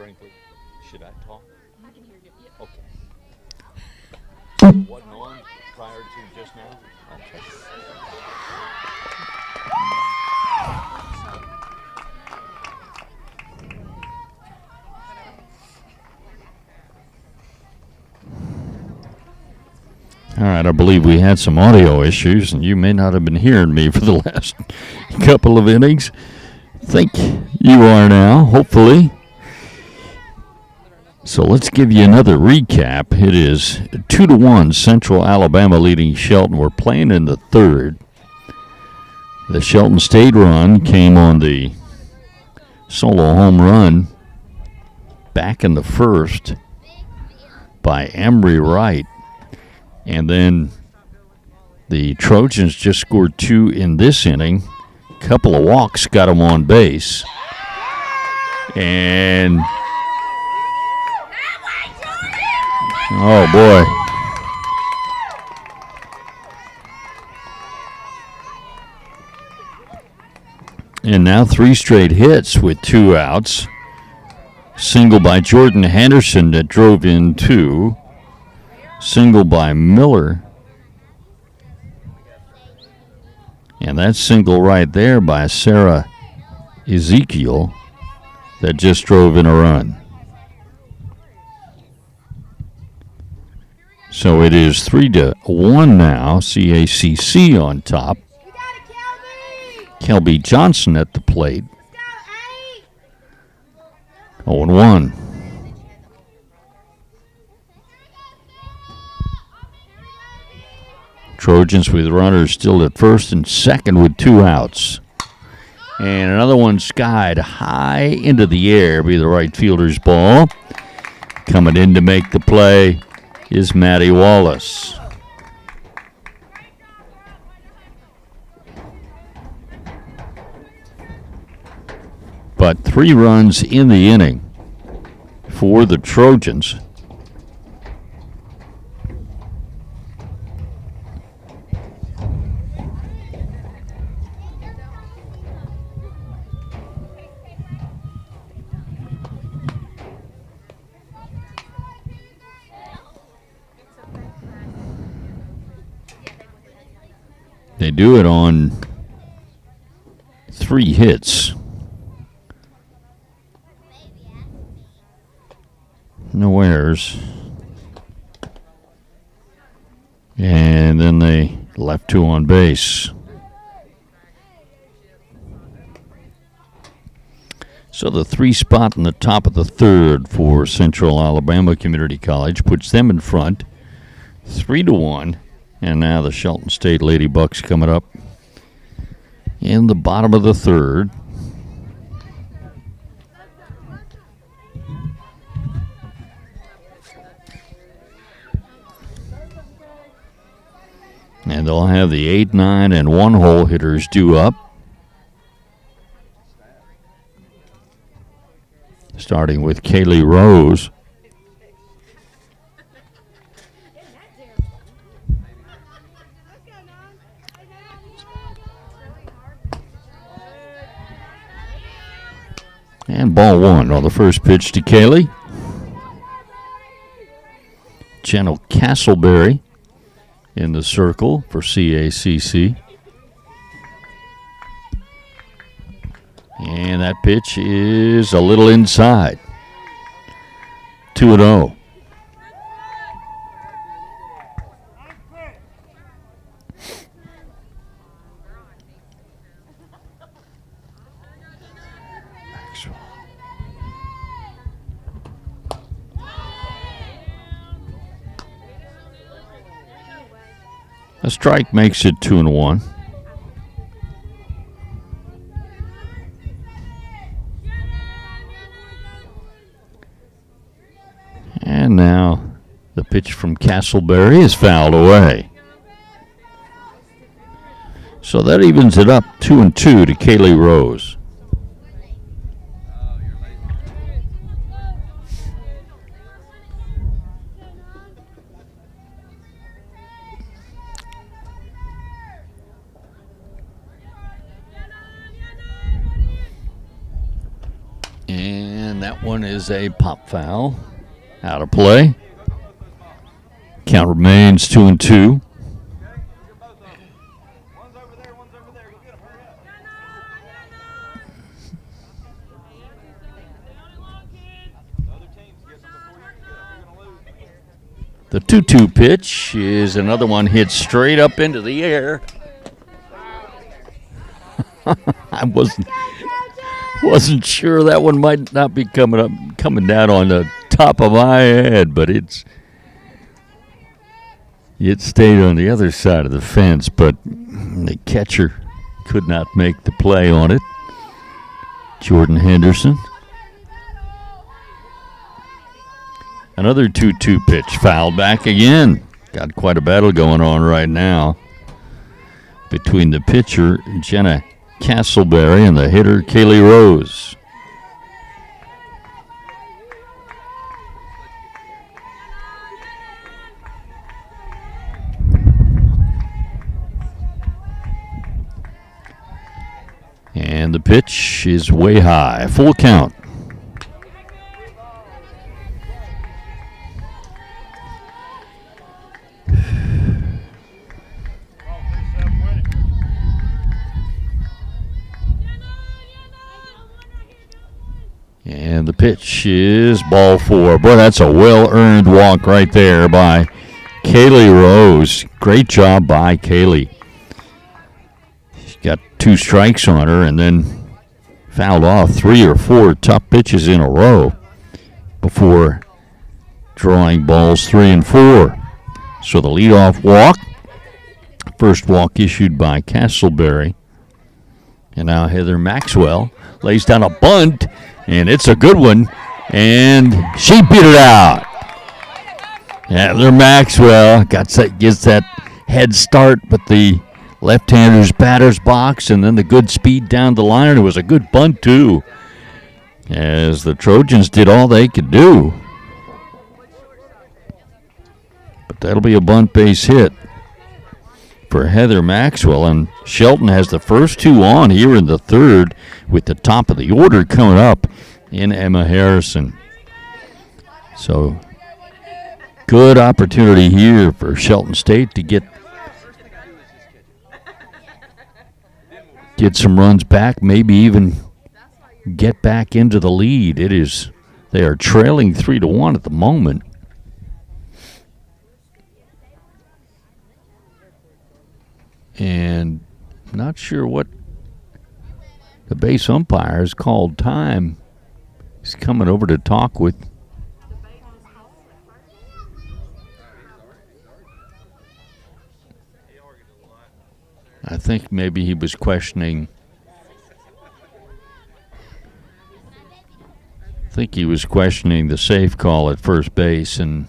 Brinkley. Should I talk? I can hear you. Yep. Okay. Wasn't on prior to just now? Okay. All right, I believe we had some audio issues, and you may not have been hearing me for the last couple of innings. Think you are now, hopefully. So let's give you another recap. It is 2-1 Central Alabama leading Shelton. We're playing in the third. The Shelton State run came on the solo home run back in the first by Emery Wright. And then the Trojans just scored 2 in this inning. Couple of walks got them on base. And oh boy. And now 3 straight hits with 2 outs. Single by Jordan Henderson that drove in 2. Single by Miller. And that single right there by Sarah Ezekiel that just drove in a run. So it is 3-1 now. CACC on top. Kelby Johnson at the plate. 0-1. Trojans with runners still at first and second with 2 outs. And another one skied high into the air, be the right fielder's ball. Coming in to make the play is Matty Wallace. But 3 runs in the inning for the Trojans. They do it on 3 hits. No errors. And then they left 2 on base. So the 3 spot in the top of the third for Central Alabama Community College puts them in front, 3-1. And now the Shelton State Lady Bucks coming up in the bottom of the third. And they'll have the 8, 9, and 1-hole hitters due up. Starting with Kaylee Rose. And ball 1 on the first pitch to Kaylee. Jenna Castleberry in the circle for CACC. And that pitch is a little inside. 2-0. A strike makes it 2-1. And now the pitch from Castleberry is fouled away. So that evens it up 2-2 to Kaylee Rose. And And that one is a pop foul. Out of play. Count remains 2-2. The 2-2 pitch is another one hit straight up into the air. I wasn't sure that one might not be coming down on the top of my head, but it stayed on the other side of the fence, but the catcher could not make the play on it. Jordan Henderson. Another 2-2 pitch, fouled back again. Got quite a battle going on right now between the pitcher, Jenna Castleberry, and the hitter, Kaylee Rose. And the pitch is way high. Full count. And the pitch is ball 4. Boy, that's a well-earned walk right there by Kaylee Rose. Great job by Kaylee. She got 2 strikes on her and then fouled off 3 or 4 tough pitches in a row before drawing balls 3 and 4. So the leadoff walk, first walk issued by Castleberry. And now Heather Maxwell lays down a bunt, and it's a good one, and she beat it out. Heather Maxwell gets that head start with the left-hander's batter's box, and then the good speed down the line. It was a good bunt, too, as the Trojans did all they could do. But that'll be a bunt base hit for Heather Maxwell, and Shelton has the first 2 on here in the third with the top of the order coming up in Emma Harrison. So good opportunity here for Shelton State to get some runs back, maybe even get back into the lead. They are trailing 3-1 at the moment. And not sure what the base umpire has called time. He's coming over to talk with I think maybe he was questioning the safe call at first base, and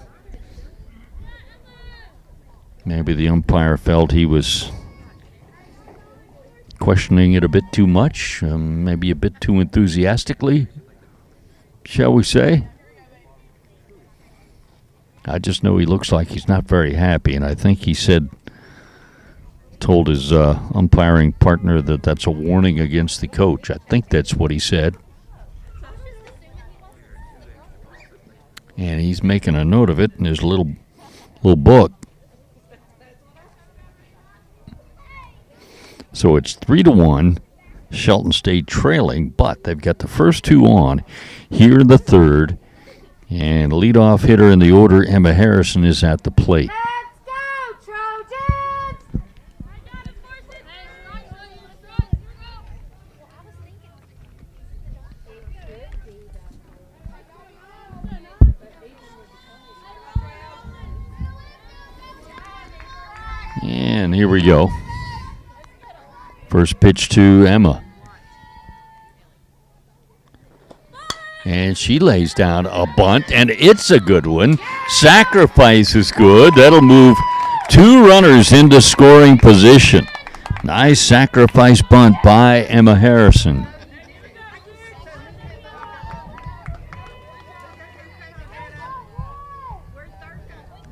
maybe the umpire felt he was questioning it a bit too much, maybe a bit too enthusiastically, shall we say. I just know he looks like he's not very happy, and I think he told his umpiring partner that that's a warning against the coach. I think that's what he said. And he's making a note of it in his little book. So it's 3-1, Shelton State trailing, but they've got the first 2 on here in the third, and leadoff hitter in the order, Emma Harrison, is at the plate. Let's go, Trojans! And here we go. First pitch to Emma. And she lays down a bunt, and it's a good one. Sacrifice is good. That'll move 2 runners into scoring position. Nice sacrifice bunt by Emma Harrison.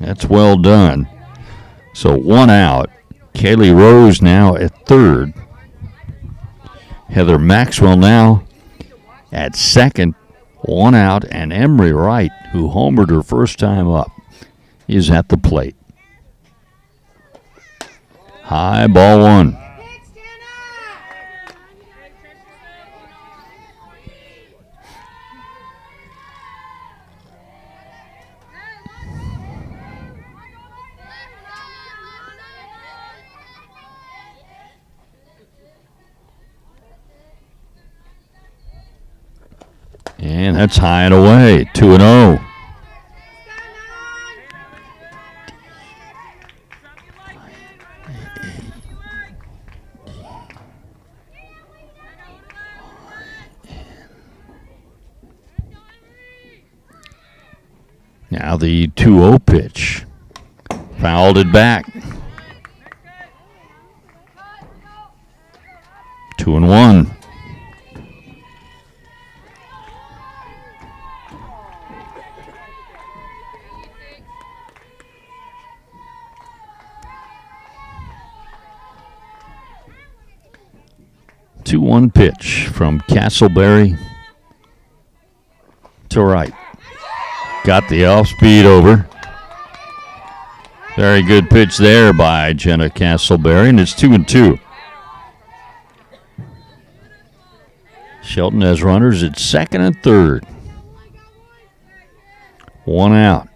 That's well done. So 1 out. Kaylee Rose now at third. Heather Maxwell now at second. One out, and Emery Wright, who homered her first time up, is at the plate. High, ball one. And that's high and away, 2-0. Now the 2-0 pitch. Fouled it back. 2-1. Two-one pitch from Castleberry to Wright. Got the off-speed over. Very good pitch there by Jenna Castleberry, and it's 2-2. Shelton has runners at second and third. One out.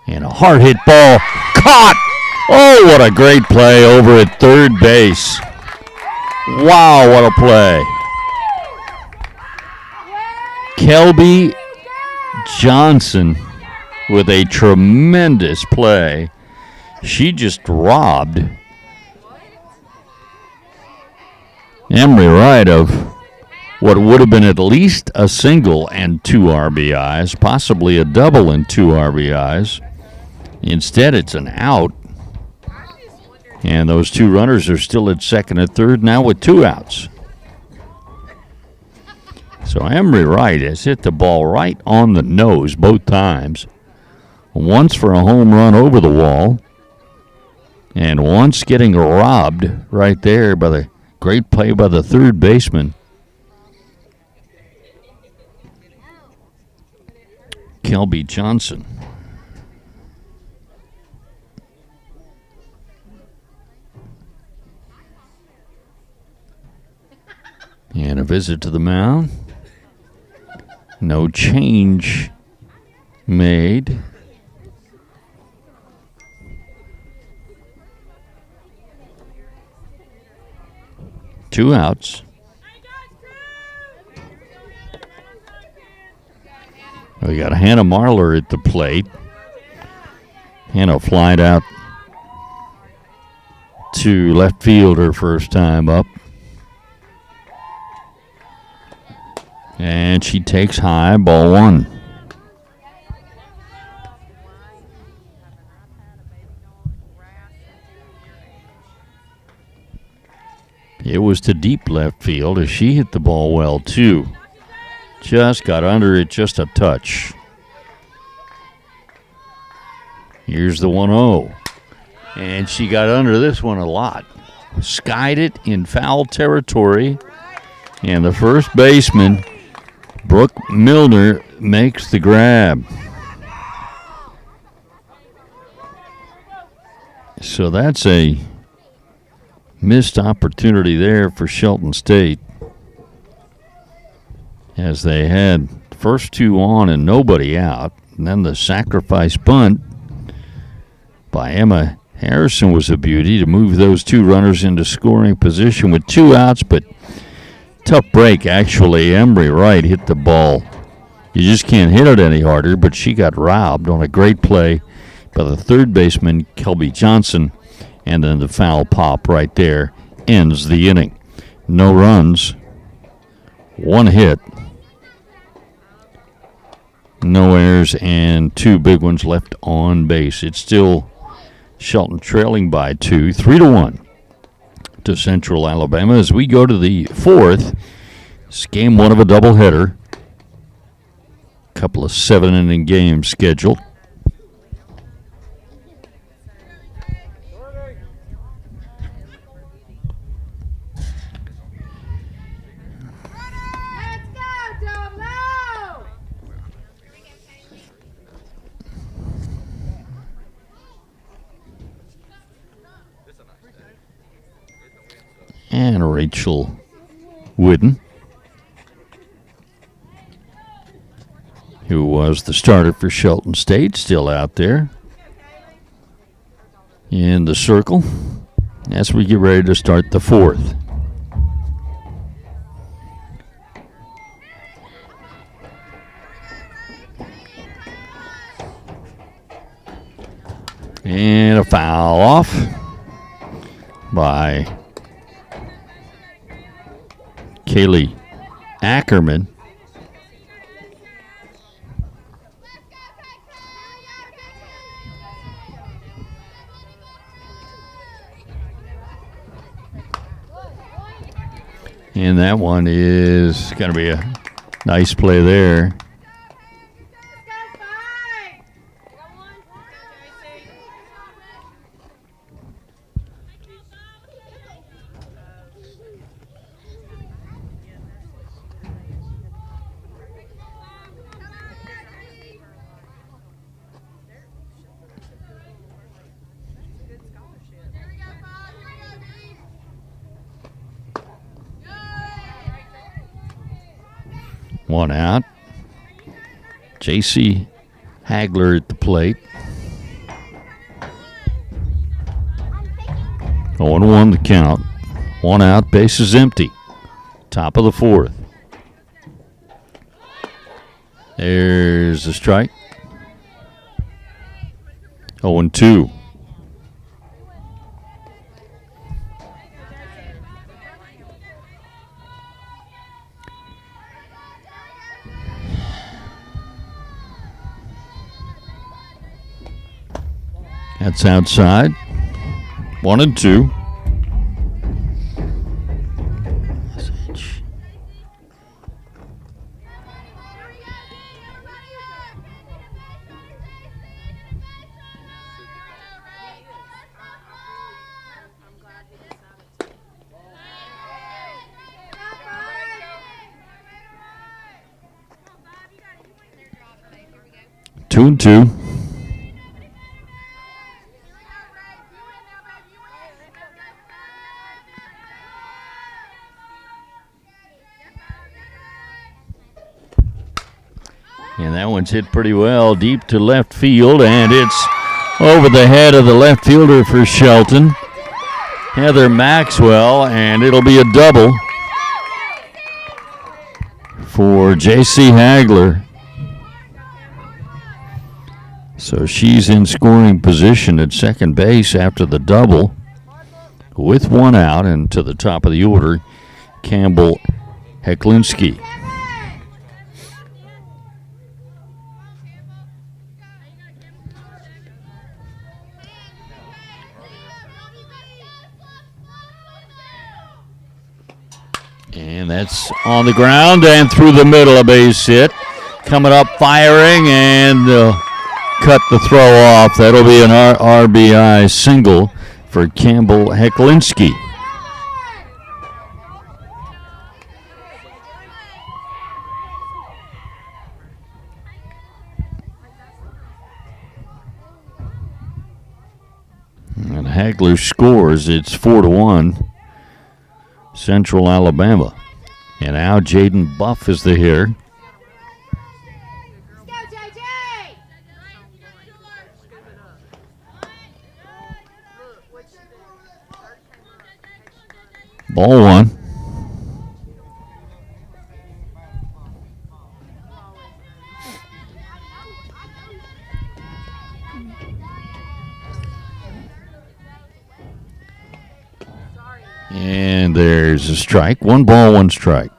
And a hard hit ball caught. Oh, what a great play over at third base. Wow, what a play. Kelby Johnson with a tremendous play. She just robbed Emery Wright of what would have been at least a single and 2 RBIs, possibly a double and 2 RBIs. Instead, it's an out. And those 2 runners are still at second and third now with 2 outs. So Emery Wright has hit the ball right on the nose both times. Once for a home run over the wall, and once getting robbed right there by the great play by the third baseman. Kelby Johnson. And a visit to the mound. No change made. Two outs. We got Hannah Marler at the plate. Hannah flied out to left field her first time up. And she takes high, ball one. It was to deep left field as she hit the ball well, too. Just got under it just a touch. Here's the 1-0. And she got under this one a lot. Skied it in foul territory. And the first baseman, Brooke Milner, makes the grab. So that's a missed opportunity there for Shelton State, as they had first 2 on and nobody out. And then the sacrifice bunt by Emma Harrison was a beauty to move those 2 runners into scoring position with 2 outs, but tough break, actually. Emery Wright hit the ball. You just can't hit it any harder, but she got robbed on a great play by the third baseman, Kelby Johnson, and then the foul pop right there ends the inning. No runs, 1 hit, no errors, and 2 big ones left on base. It's still Shelton trailing by 2, 3-1 to Central Alabama as we go to the 4th. It's game 1 of a doubleheader. Couple of 7-inning games scheduled. Rachel Wooden, who was the starter for Shelton State, still out there in the circle as we get ready to start the fourth. And a foul off by Kaylee Ackerman. And that one is going to be a nice play there. One out. J.C. Hagler at the plate. 0-1 the count. One out, base is empty. Top of the fourth. There's a strike. 0-2. That's outside. 1-2. Two and two. And that one's hit pretty well deep to left field, and it's over the head of the left fielder for Shelton, Heather Maxwell, and it'll be a double for J.C. Hagler. So she's in scoring position at second base after the double with one out, and to the top of the order, Campbell Heklinski. And that's on the ground and through the middle, a base hit. Coming up, firing, and cut the throw off. That'll be an RBI single for Campbell Heklinski. And Hagler scores. It's 4-1. Central Alabama. And now Jaden Buff is the hitter. Ball one. And there's a strike. 1 ball, 1 strike.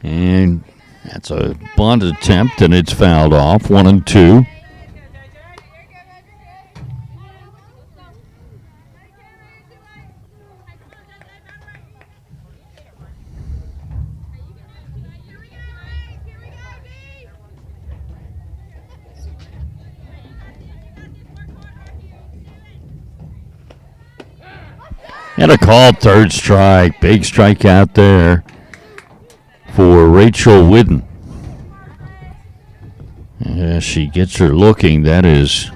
And that's a bunt attempt, and it's fouled off. 1-2. And a called third strike. Big strike out there. for Rachel Whidden. As she gets her looking, that is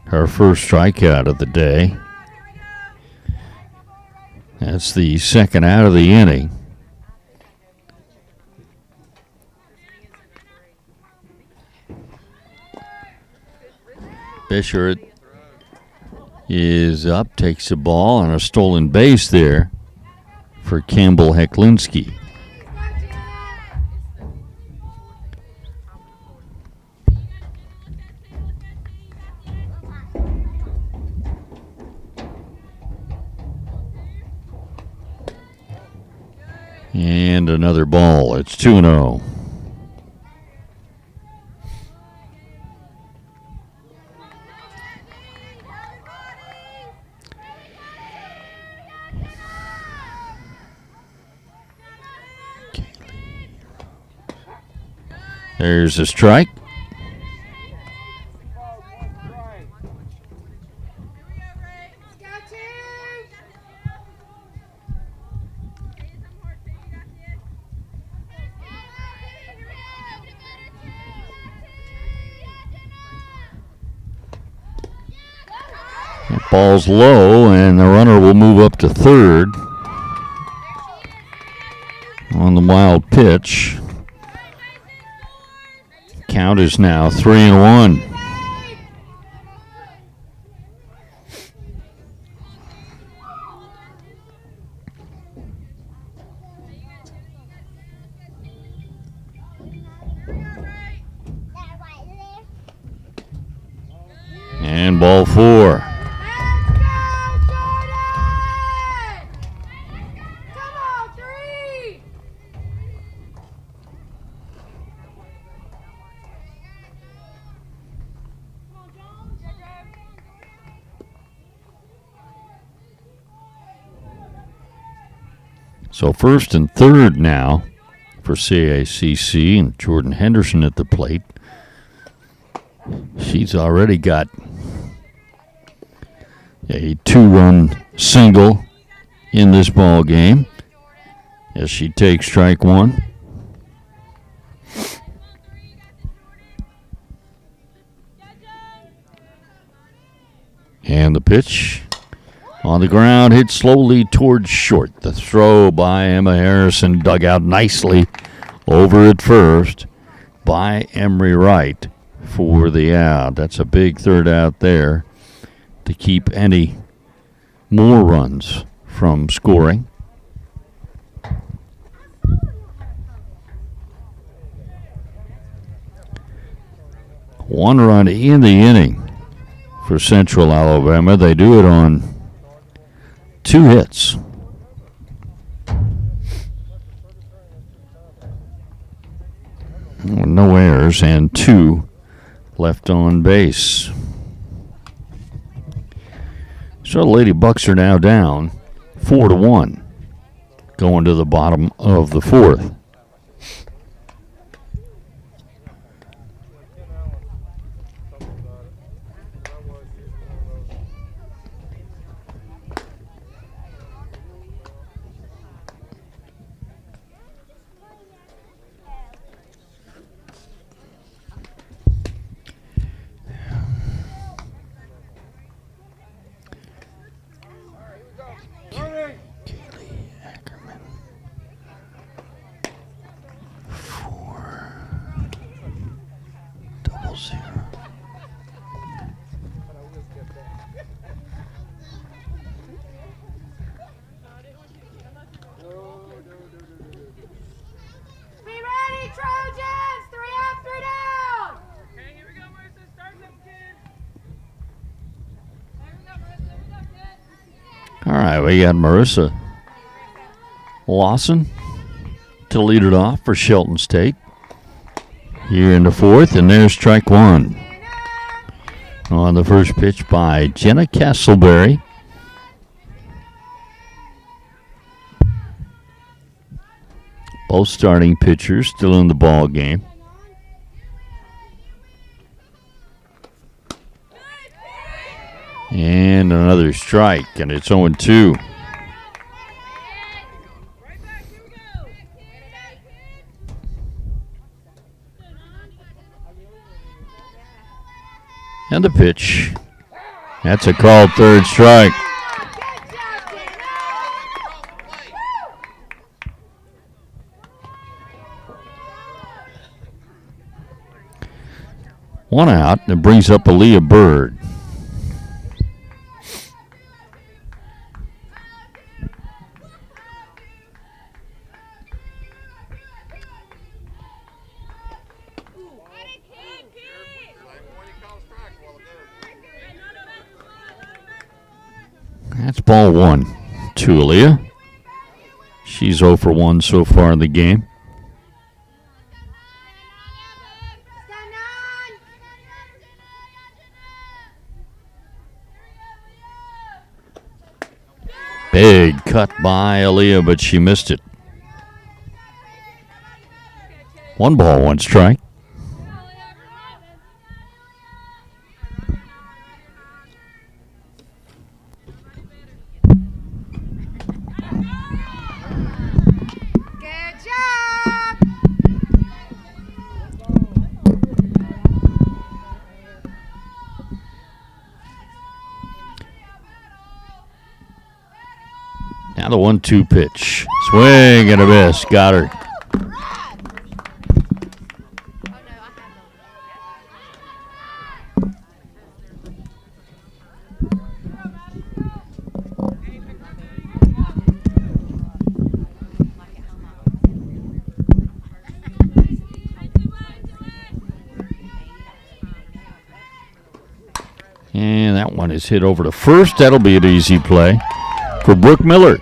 her first strikeout of the day. That's the second out of the inning. Fisher is up, takes the ball on a stolen base there for Campbell Heklinski. And another ball. It's 2-0. There's a strike. That ball's low, and the runner will move up to third on the wild pitch. Count is now 3-1. And ball 4. So first and third now for CACC, and Jordan Henderson at the plate. She's already got a 2-run single in this ball game as she takes strike one. And the pitch on the ground, hit slowly towards short. The throw by Emma Harrison, dug out nicely over at first by Emery Wright for the out. That's a big third out there to keep any more runs from scoring. One run in the inning for Central Alabama. They do it on 2 hits. No errors and 2 left on base. So the Lady Bucks are now down 4-1, going to the bottom of the 4th. Trojans! 3 up, 3 down! Okay, here we go, Marissa. Start them, kid. All right, we got Marissa Lawson to lead it off for Shelton State here in the 4th, and there's strike one on the first pitch by Jenna Castleberry. Both starting pitchers still in the ball game. And another strike, and it's 0-2. And the pitch. That's a called third strike. One out, and it brings up Aaliyah Bird. That's ball one to Aaliyah. She's 0 for 1 so far in the game. Big cut by Aaliyah, but she missed it. 1 ball, 1 strike. Now the 1-2 pitch. Swing and a miss. Got her. And that one is hit over to first. That'll be an easy play for Brooke Miller.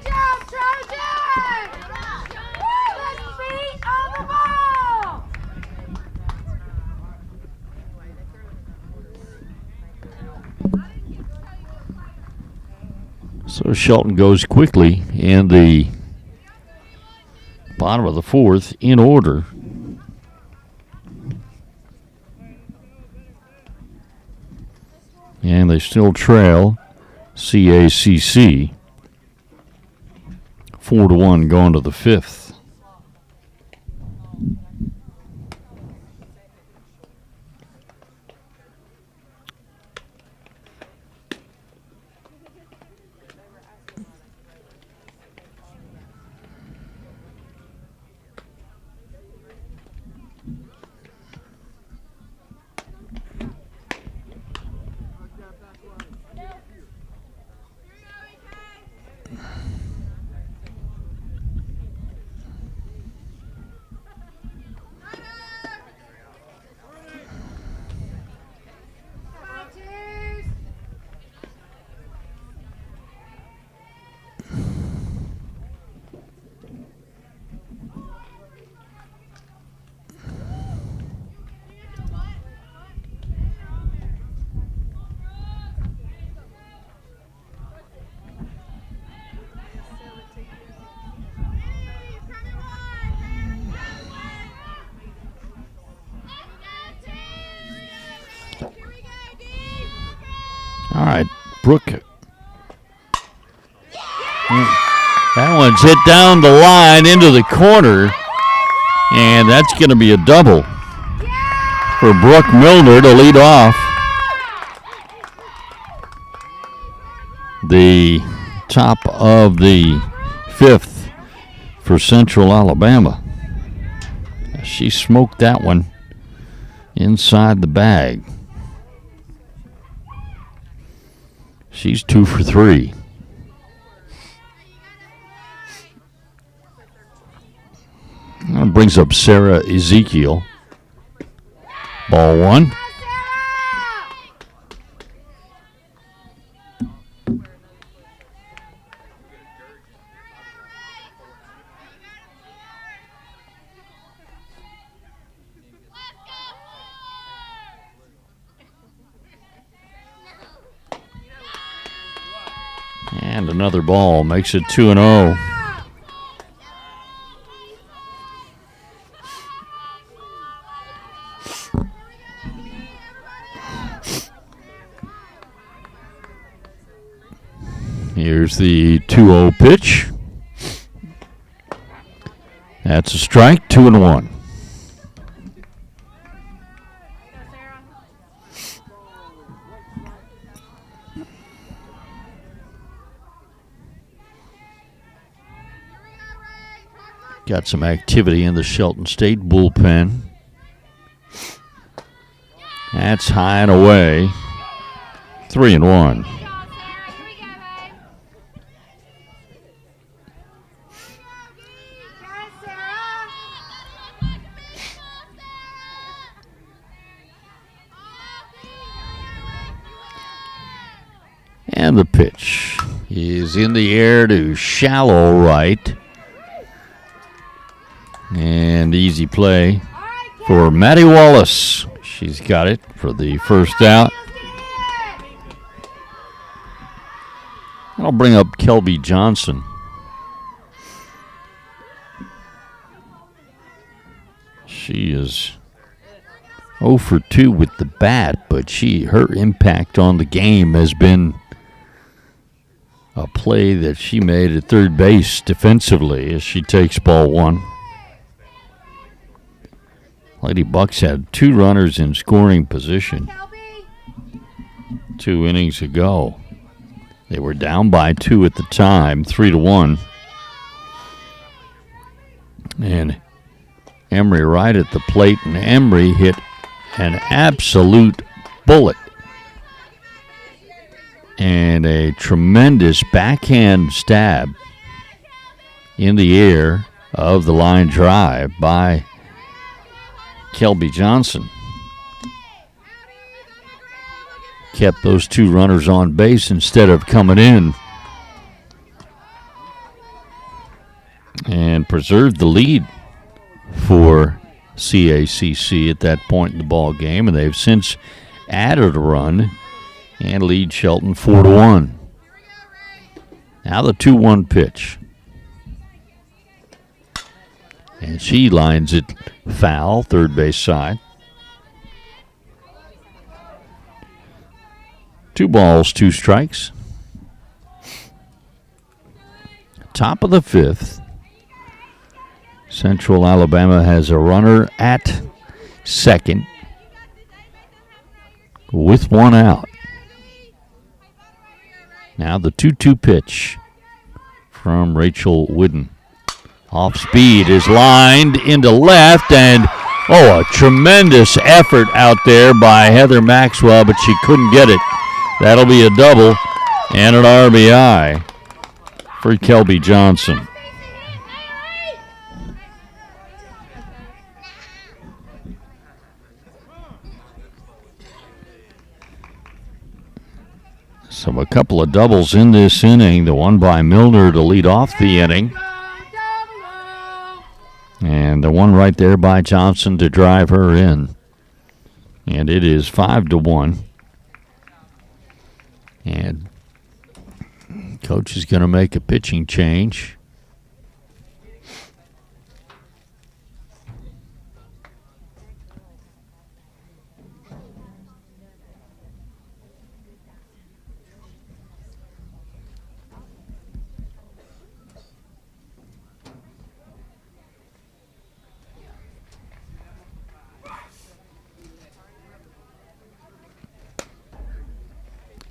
So Shelton goes quickly in the bottom of the 4th in order. And they still trail CACC 4-1 going to the 5th. All right, Brooke. That one's hit down the line into the corner, and that's going to be a double for Brooke Milner to lead off the top of the 5th for Central Alabama. She smoked that one inside the bag. She's 2 for 3. That brings up Sarah Ezekiel. Ball 1. And another ball makes it 2-0. Here's the 2-0 pitch. That's a strike, 2-1. got some activity in the Shelton State bullpen. That's high and away. 3-1. And the pitch is in the air to shallow right. And easy play for Maddie Wallace. She's got it for the first out. I'll bring up Kelby Johnson. She is 0 for 2 with the bat, but her impact on the game has been a play that she made at third base defensively as she takes ball one. Lady Bucks had 2 runners in scoring position 2 innings ago. They were down by 2 at the time, 3-1. And Emery right at the plate, and Emery hit an absolute bullet. And a tremendous backhand stab in the air of the line drive by Kelby Johnson. Kept those 2 runners on base instead of coming in. And preserved the lead for CACC at that point in the ball game. And they've since added a run and lead Shelton 4-1. Now the 2-1 pitch. And she lines it foul, third base side. 2 balls, 2 strikes. Top of the 5th. Central Alabama has a runner at second with 1 out. Now the 2-2 pitch from Rachel Wooden. Off speed is lined into left, and a tremendous effort out there by Heather Maxwell, but she couldn't get it. That'll be a double and an RBI for Kelby Johnson. So a couple of doubles in this inning. The one by Milner to lead off the inning. And the one right there by Johnson to drive her in. And it is 5-1. And coach is going to make a pitching change.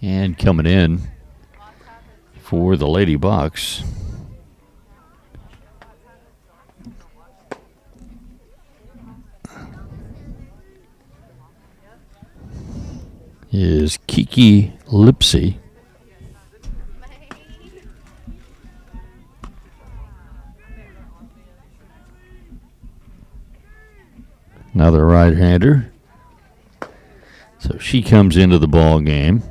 And coming in for the Lady Bucks is Kiki Lipsy. Another right-hander. So she comes into the ball game.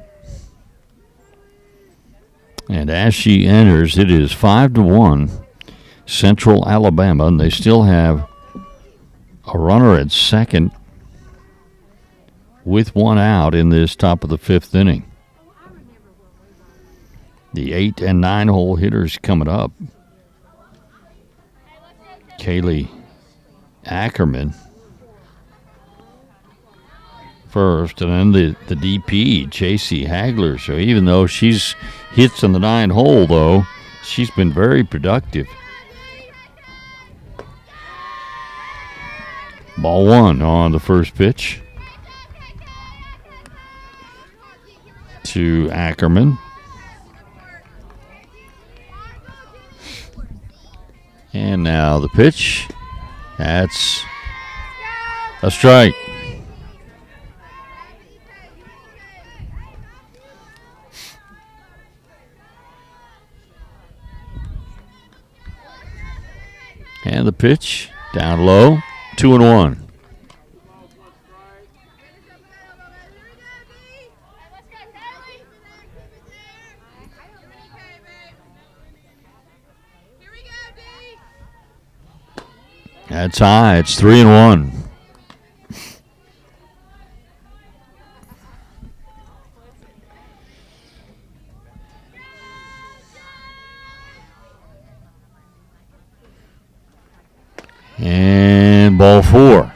And as she enters, it is 5-1 Central Alabama, and they still have a runner at second with 1 out in this top of the 5th inning. The 8 and 9 hole hitters coming up. Kaylee Ackerman first, and then the DP, J.C. Hagler. So even though she's hits in the 9 hole, though, she's been very productive. Ball 1 on the first pitch to Ackerman. And now the pitch. That's a strike. And the pitch down low, 2-1. That's high. It's 3-1. And ball 4.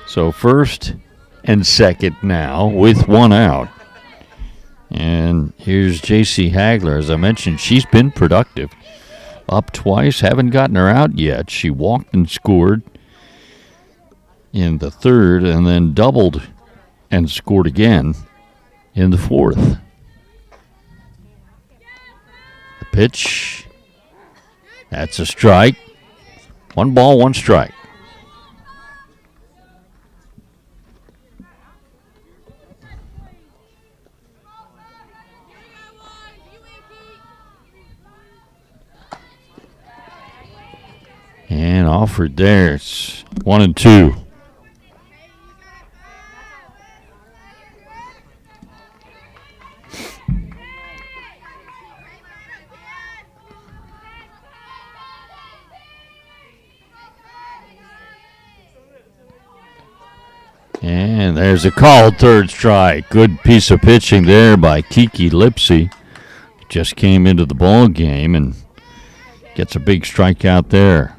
So first and second now with 1 out. And here's J.C. Hagler. As I mentioned, she's been productive. Up twice, haven't gotten her out yet. She walked and scored in the third and then doubled and scored again in the fourth. The pitch. That's a strike. 1 ball, 1 strike. And offered there. It's 1-2. And there's a called third strike. Good piece of pitching there by Kiki Lipsy. Just came into the ball game and gets a big strikeout there.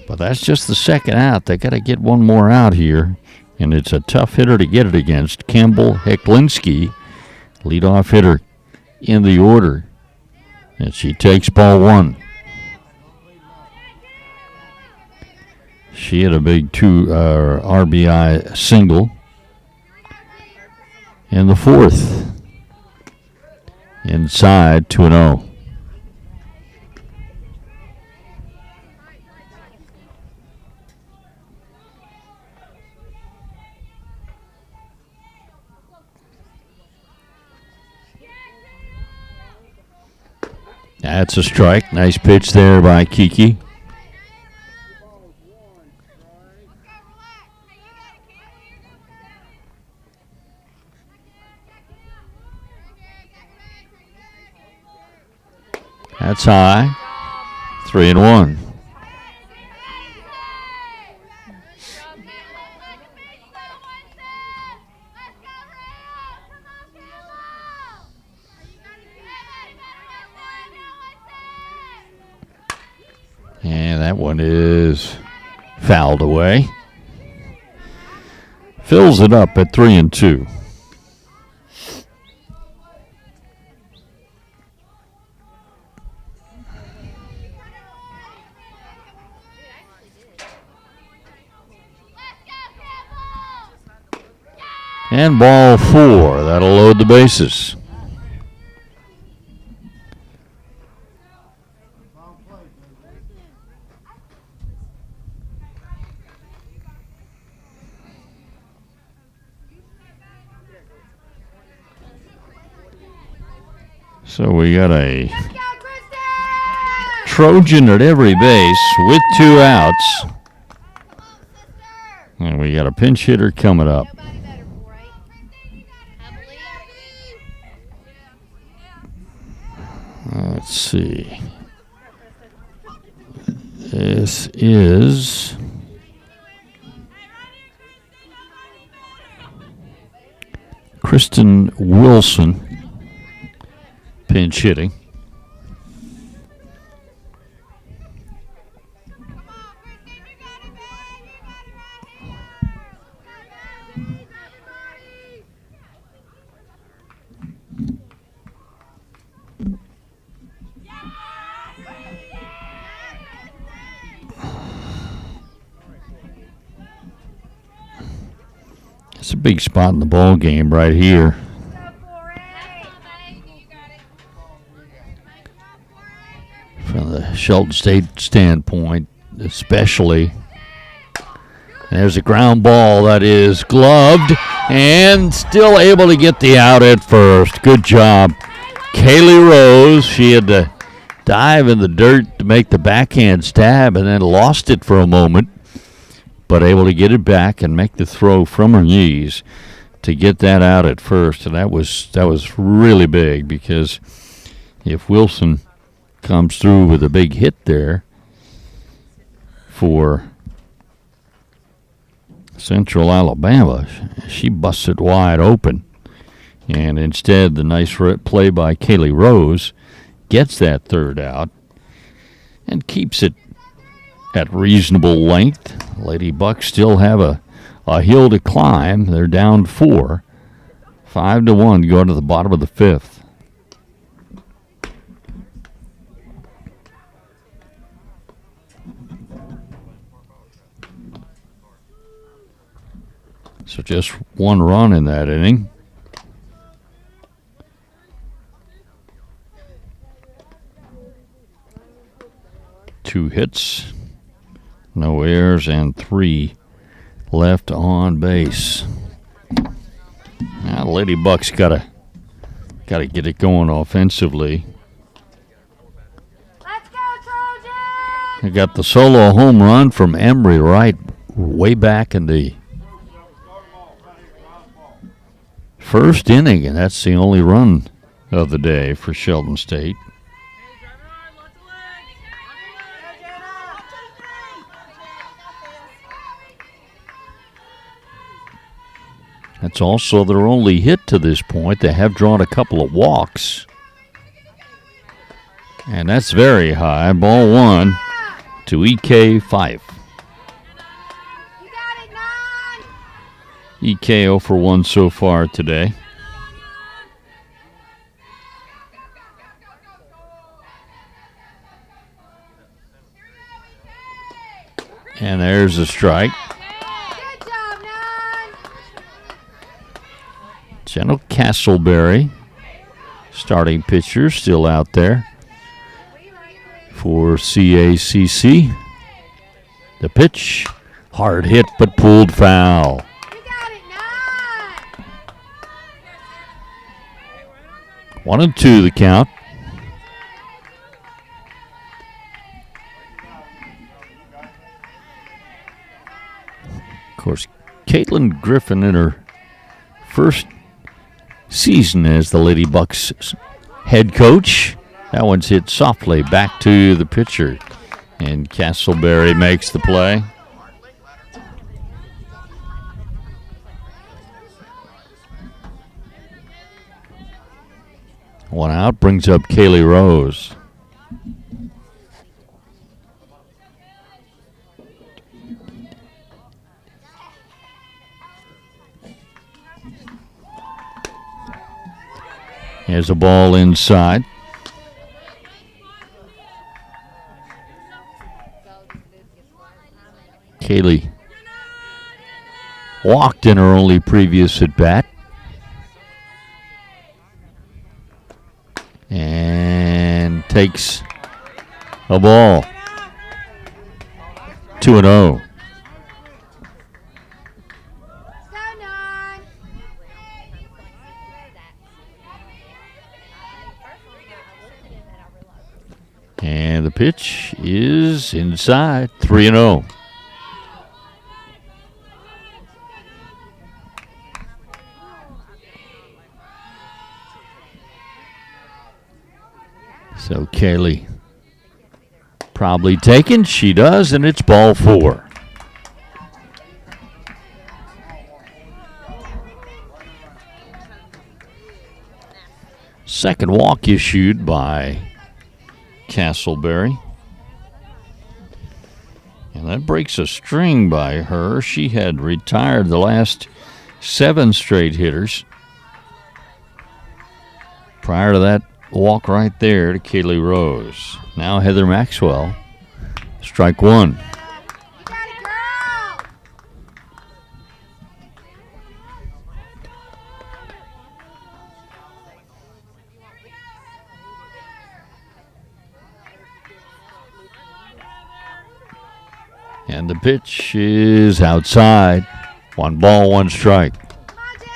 But that's just the second out. They got to get 1 more out here, and it's a tough hitter to get it against. Campbell Heklinski, leadoff hitter in the order, and she takes ball 1. She had a big 2 RBI single in the fourth. Inside 2-0. That's a strike. Nice pitch there by Kiki. That's high. 3-1. And that one is fouled away. Fills it up at 3-2. And ball 4. That'll load the bases. So we got a Trojan at every base with 2 outs. And we got a pinch hitter coming up. Let's see. This is Kristen Wilson. Pinch hitting. It's a big spot in the ball game right here. From the Shelton State standpoint, especially. There's a ground ball that is gloved and still able to get the out at first. Good job. Kaylee Rose, she had to dive in the dirt to make the backhand stab and then lost it for a moment, but able to get it back and make the throw from her knees to get that out at first. And that was really big, because if Wilson comes through with a big hit there for Central Alabama, she busts it wide open. And instead, the nice play by Kaylee Rose gets that third out and keeps it at reasonable length. Lady Bucks still have a hill to climb. They're down 4. 5-1 going to the bottom of the 5th. So just one run in that inning. Two hits, no errors, and 3 left on base. Now the Lady Bucks gotta get it going offensively. Let's go, Trojans! They got the solo home run from Emery Wright way back in the first inning, and that's the only run of the day for Shelton State. That's also their only hit to this point. They have drawn a couple of walks, and that's very high. Ball 1 to EK Fife. You got it, 9! EK 0 for 1 so far today. And there's a strike. Good job, 9! Jenna Castleberry, starting pitcher, still out there for CACC. The pitch, hard hit but pulled foul. You got it, 9! 1-2 the count. Of course, Caitlin Griffin in her first season as the Lady Bucks head coach. That one's hit softly back to the pitcher, and Castleberry makes the play. One out, brings up Kaylee Rose. Here's a ball inside. Kaylee walked in her only previous at bat. And takes a ball. 2-0. And the pitch is inside. 3-0. So Kaylee probably taken. She does, and it's ball 4. Second walk issued by Castleberry. And that breaks a string by her. She had retired the last 7 straight hitters. Prior to that walk right there to Kaylee Rose. Now Heather Maxwell. Strike one. You got it, girl. And the pitch is outside. 1 ball, 1 strike. Come on, Jenna.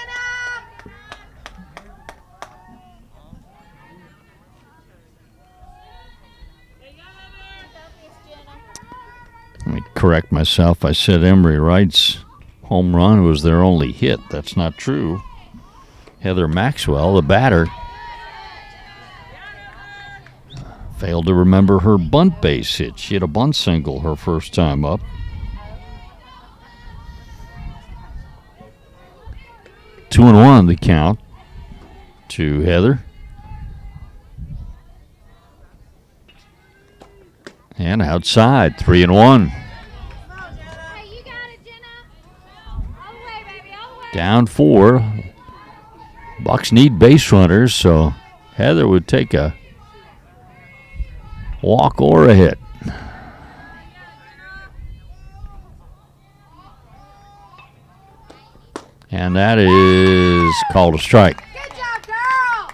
Let me correct myself. I said Emery Wright's home run was their only hit. That's not true. Heather Maxwell, the batter, failed to remember her bunt base hit. She had a bunt single her first time up. 2-1 the count to Heather. And outside, 3-1. Hey, you got it, Jenna. All the way, baby, all the way. Down 4. Bucks need base runners, so Heather would take a walk or a hit. And that is called a strike. Good job, girl.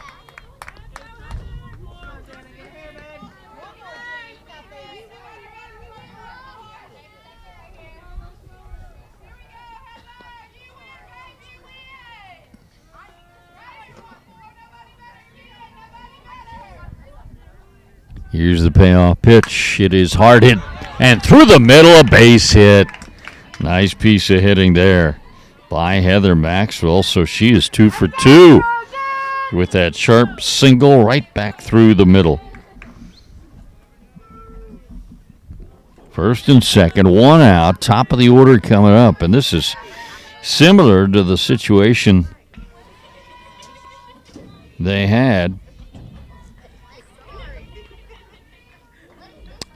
Here's the payoff pitch. It is hard hit and through the middle, a base hit. Nice piece of hitting there by Heather Maxwell. So she is 2 for 2 with that sharp single right back through the middle. First and second, 1 out, top of the order coming up. And this is similar to the situation they had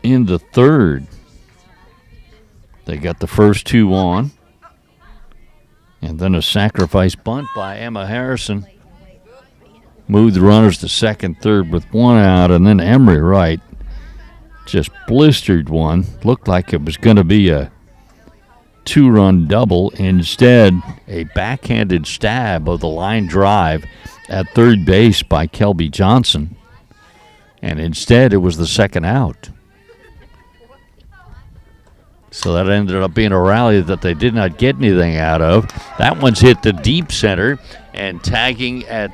in the third. They got the first 2 on. And then a sacrifice bunt by Emma Harrison. Moved the runners to second, third with 1 out. And then Emery Wright just blistered one. Looked like it was going to be a 2-run double. Instead, a backhanded stab of the line drive at third base by Kelby Johnson. And instead, it was the second out. So that ended up being a rally that they did not get anything out of. That one's hit the deep center and tagging at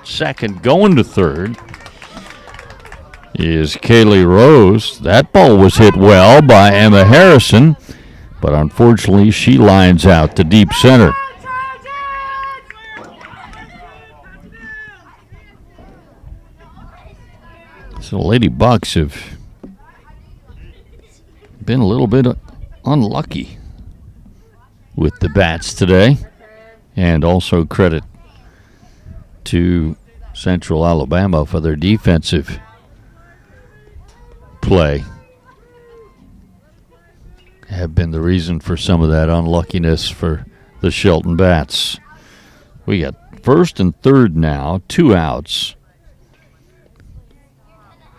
second, going to third is Kaylee Rose. That ball was hit well by Emma Harrison, but unfortunately she lines out to deep center. So Lady Bucks have been a little bit unlucky with the bats today, and also credit to Central Alabama for their defensive play. Have been the reason for some of that unluckiness for the Shelton Bats. We got first and third now, 2 outs.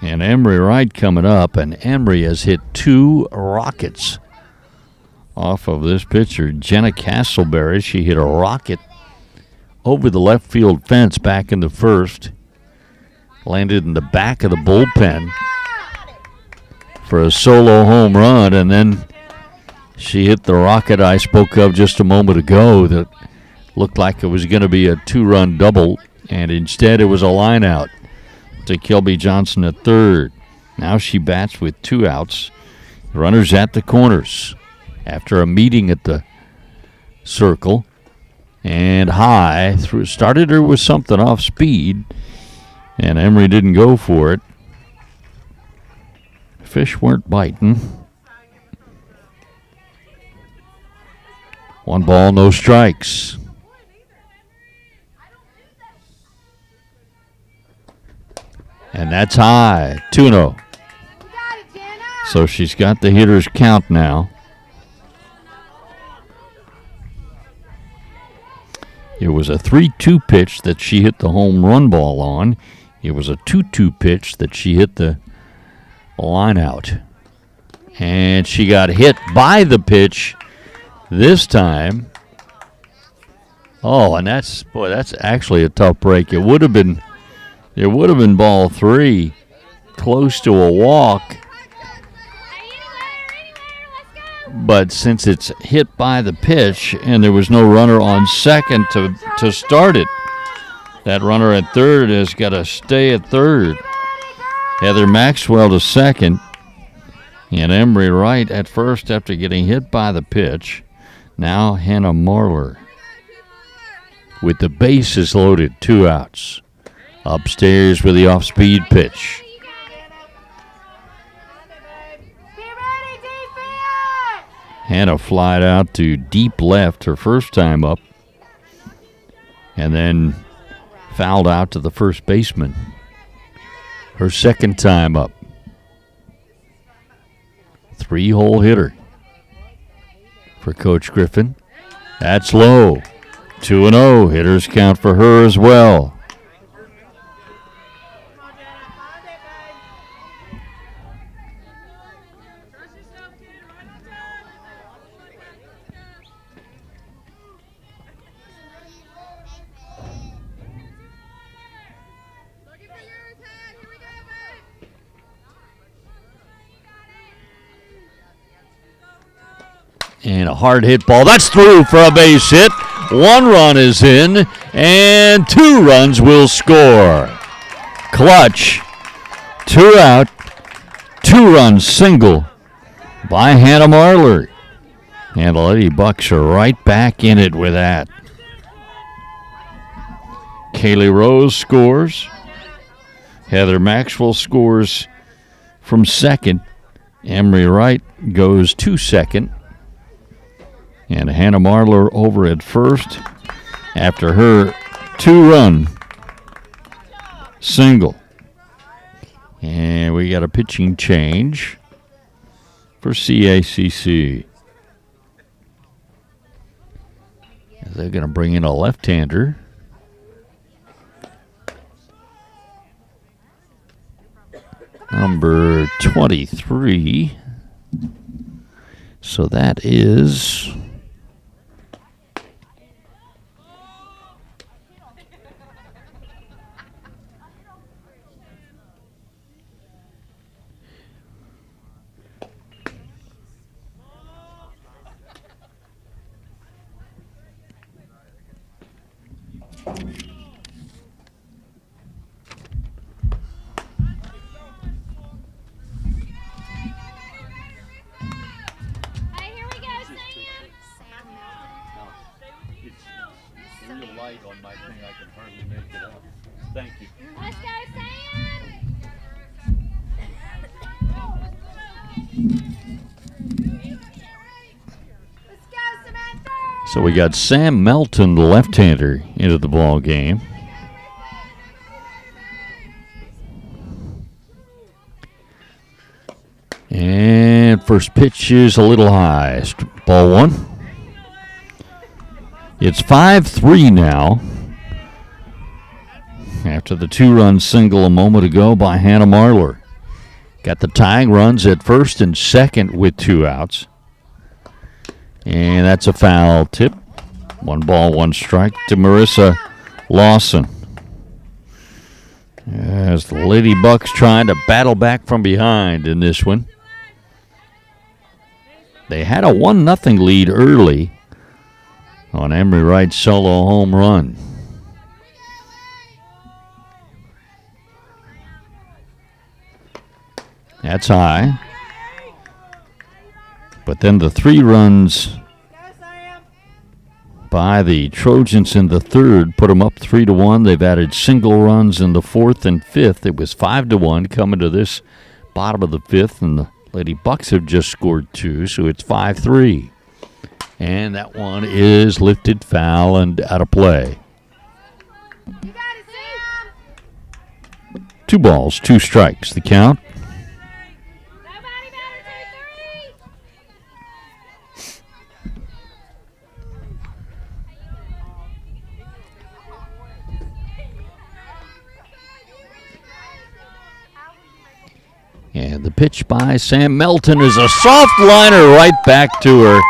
And Emery Wright coming up, and Emery has hit 2 rockets off of this pitcher, Jenna Castleberry. She hit a rocket over the left field fence back in the first, landed in the back of the bullpen for a solo home run, and then she hit the rocket I spoke of just a moment ago that looked like it was going to be a 2-run double, and instead it was a line out to Kelby Johnson at third. Now she bats with 2 outs. Runners at the corners after a meeting at the circle. And high through, started her with something off speed, and Emery didn't go for it. Fish weren't biting. 1 ball, no strikes. And that's high, 2-0. You got it, Jenna. So she's got the hitter's count now. It was a 3-2 pitch that she hit the home run ball on It was a 2-2 pitch that she hit the line out. And she got hit by the pitch this time. Oh, and that's actually a tough break. It would have been ball 3, close to a walk. But since it's hit by the pitch and there was no runner on second to start it, that runner at third has got to stay at third. Heather Maxwell to second. And Emery Wright at first after getting hit by the pitch. Now Hannah Marler with the bases loaded, 2 outs. Upstairs with the off-speed pitch. Hannah flied out to deep left her first time up. And then fouled out to the first baseman her second time up. 3-hole hitter for Coach Griffin. That's low. 2-0. Hitters count for her as well. And a hard hit ball. That's through for a base hit. 1 run is in, and 2 runs will score. Clutch. 2 out. 2-run single by Hannah Marler. And the Lady Bucks are right back in it with that. Kaylee Rose scores. Heather Maxwell scores from second. Emery Wright goes to second. And Hannah Marler over at first after her 2-run single. And we got a pitching change for CACC. They're going to bring in a left-hander. Number 23. So that is on my thing, I can hardly make it up. Thank you. Let's go, Samantha! So we got Sam Melton, the left-hander, into the ball game. And first pitch is a little high. Ball 1. It's 5-3 now. After the 2-run single a moment ago by Hannah Marler. Got the tying runs at first and second with 2 outs. And that's a foul tip. 1 ball, 1 strike to Marissa Lawson. As the Lady Bucks trying to battle back from behind in this one. They had a 1-0 lead early on Emery Wright's solo home run. That's high. But then the 3 runs by the Trojans in the third put them up 3-1. They've added single runs in the 4th and 5th. It was 5-1 coming to this bottom of the 5th, and the Lady Bucks have just scored 2, so it's 5-3. And that one is lifted foul and out of play. 2 balls, 2 strikes, the count. And the pitch by Sam Melton is a soft liner right back to her,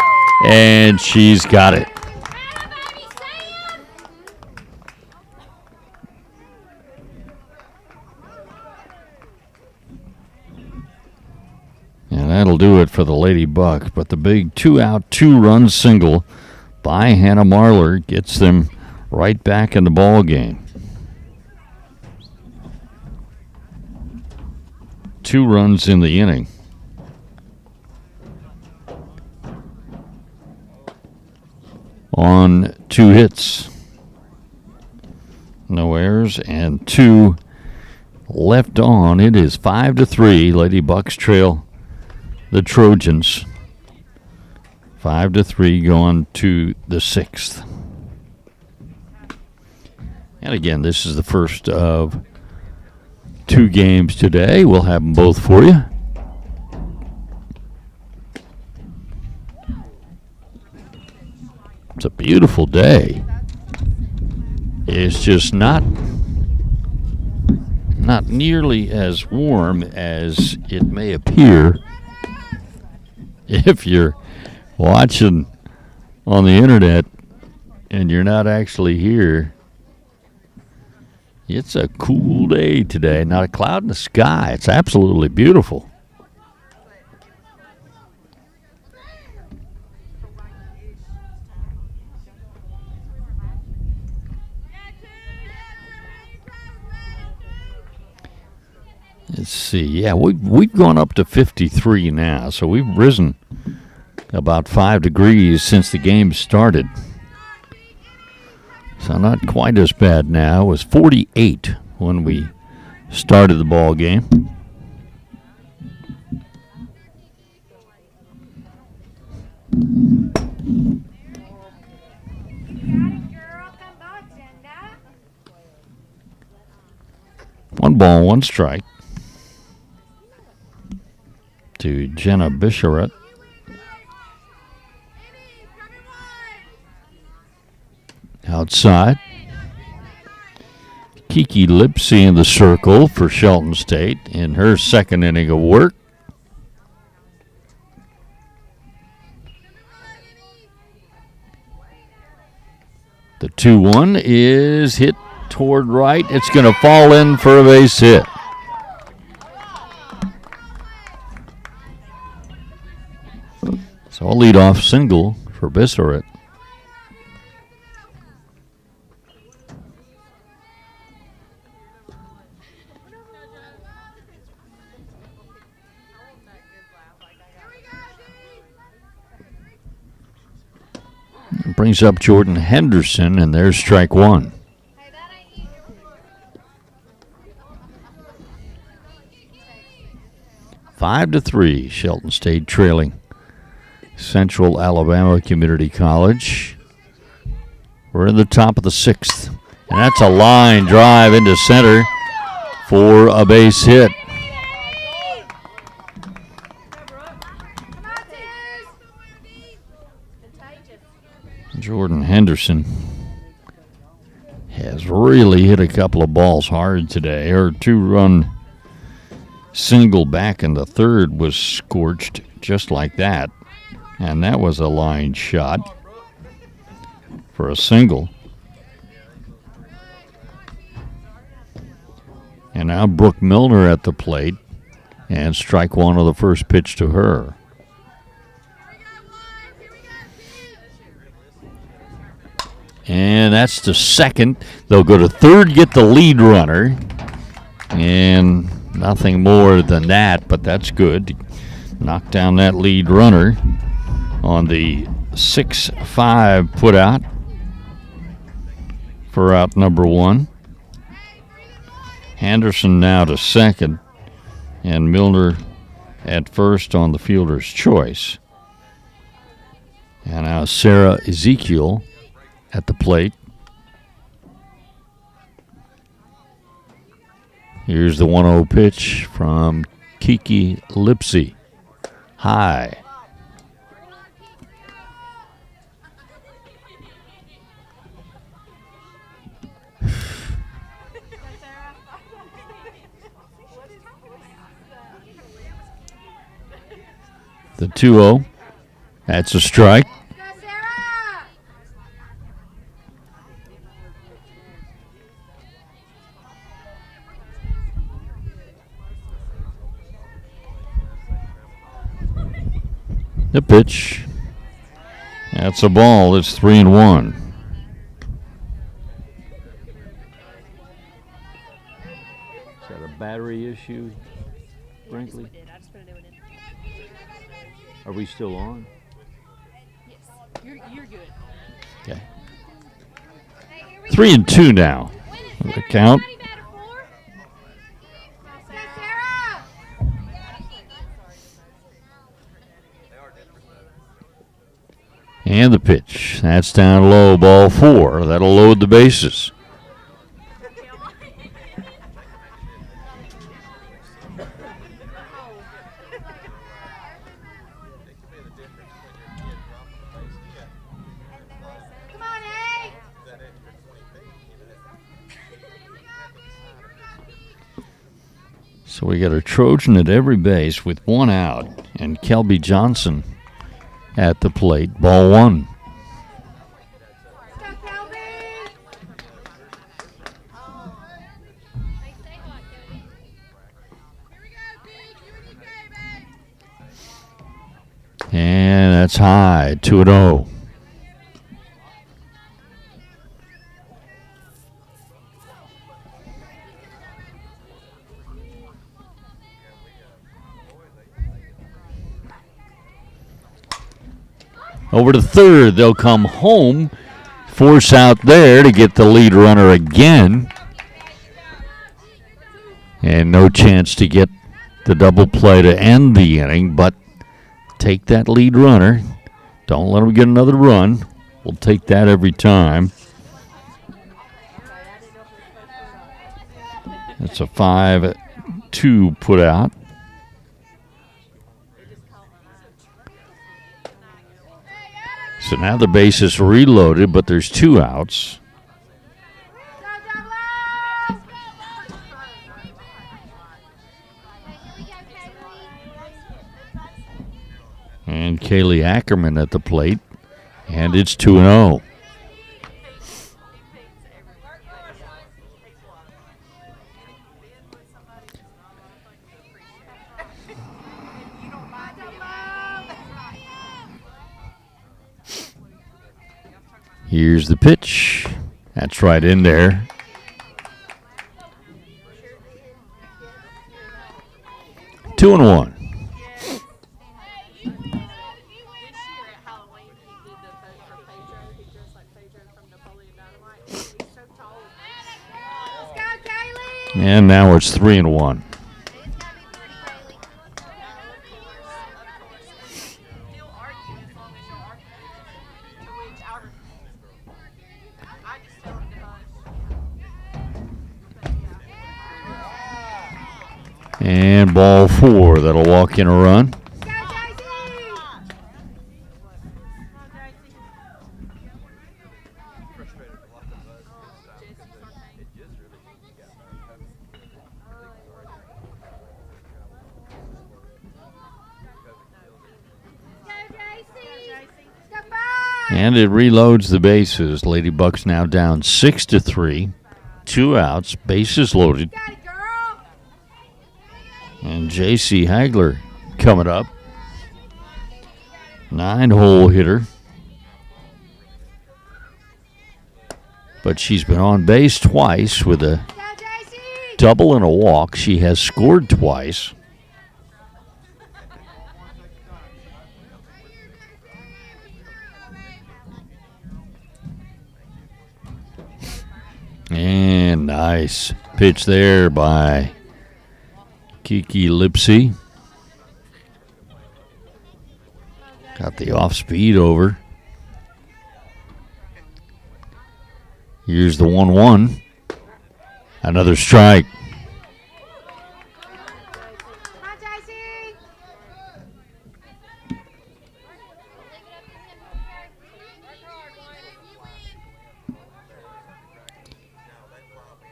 and she's got it. And that'll do it for the Lady Bucks, but the big 2-out, 2-run single by Hannah Marlar gets them right back in the ball game. 2 runs in the inning. On 2 hits. No errors and 2 left on. It is 5-3. Lady Bucks trail the Trojans. 5-3 going to the 6th. And again, this is the first of 2 games today. We'll have them both for you. It's a beautiful day. It's just not nearly as warm as it may appear if you're watching on the internet and you're not actually here. It's a cool day today. Not a cloud in the sky. It's absolutely beautiful. Let's see. Yeah, we've gone up to 53 now, so we've risen about 5 degrees since the game started. So not quite as bad now. It was 48 when we started the ball game. One ball, 1 strike to Jenna Bisharet. Outside, Kiki Lipsy in the circle for Shelton State in her 2nd inning of work. The 2-1 is hit toward right. It's going to fall in for a base hit. So a leadoff single for Bissaret. Brings up Jordan Henderson, and there's strike 1. 5-3, Shelton State trailing Central Alabama Community College. We're in the top of the 6th, and that's a line drive into center for a base hit. Jordan Henderson has really hit a couple of balls hard today. Her 2-run single back in the 3rd was scorched just like that. And that was a line shot for a single. And now Brooke Milner at the plate. And strike 1 of the first pitch to her. And that's the 2nd. They'll go to 3rd, get the lead runner. And nothing more than that, but that's good. Knock down that lead runner on the 6-5 put out for out number 1. Henderson now to 2nd, and Milner at 1st on the fielder's choice. And now Sarah Ezekiel at the plate. Here's the 1-0 pitch from Kiki Lipsy. High. The 2-0. That's a strike. The pitch. That's a ball. It's 3-1. Is that a battery issue, Brinkley? Are we still on? Yes. You're good. Okay. 3-2 now. The count. And the pitch. That's down low, ball 4. That'll load the bases. So we got a Trojan at every base with 1 out, and Kelby Johnson at the plate. Ball 1. And that's high, 2-0. Over to third, they'll come home. Force out there to get the lead runner again. And no chance to get the double play to end the inning, but take that lead runner. Don't let them get another run. We'll take that every time. That's a 5-2 put out. So now the base is reloaded, but there's 2 outs. And Kaylee Ackerman at the plate, and it's 2-0. Here's the pitch. That's right in there. Two and one. And now it's 3-1. And ball 4, that'll walk in a run. And it reloads the bases. Lady Bucks now down 6-3. 2 outs, bases loaded. And J.C. Hagler coming up. 9-hole hitter. But she's been on base twice with a double and a walk. She has scored twice. And nice pitch there by Kiki Lipsy. Got the off speed over. Here's the 1-1. Another strike.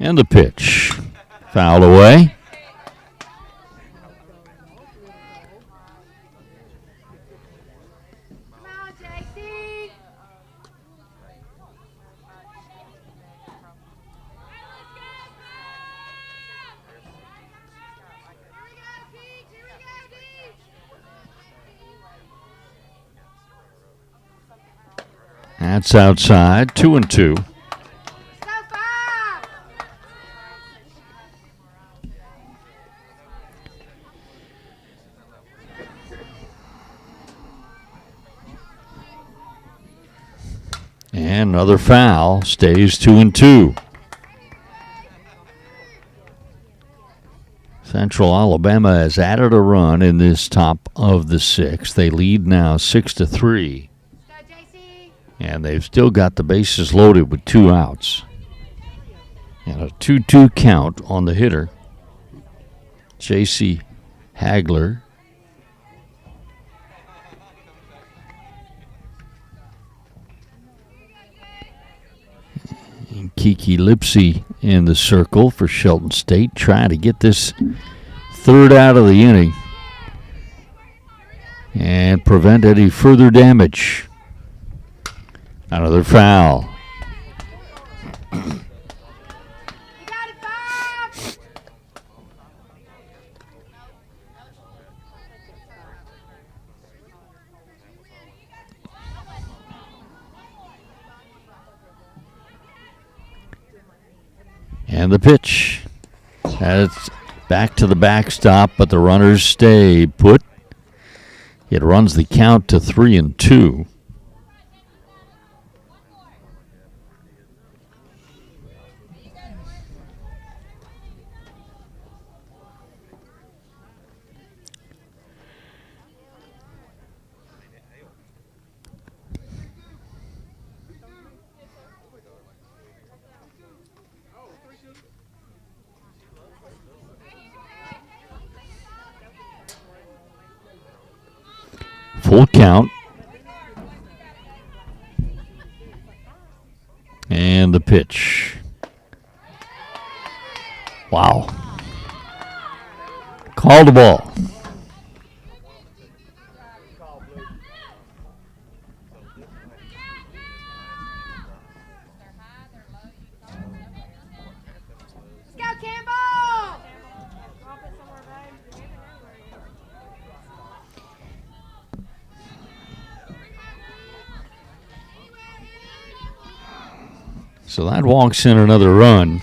And the pitch. Fouled away. That's outside, 2-2. Go five. And another foul, stays 2-2. Central Alabama has added a run in this top of the sixth. They lead now 6-3. Go JC. And they've still got the bases loaded with 2 outs. And a 2-2 count on the hitter, J.C. Hagler. And Kiki Lipsy in the circle for Shelton State, trying to get this third out of the inning and prevent any further damage. Another foul. You got it, five. And the pitch. That's back to the backstop, but the runners stay put. It runs the count to 3-2. Full count. And the pitch. Wow. Call the ball. Let's go, Campbell. So that walks in another run,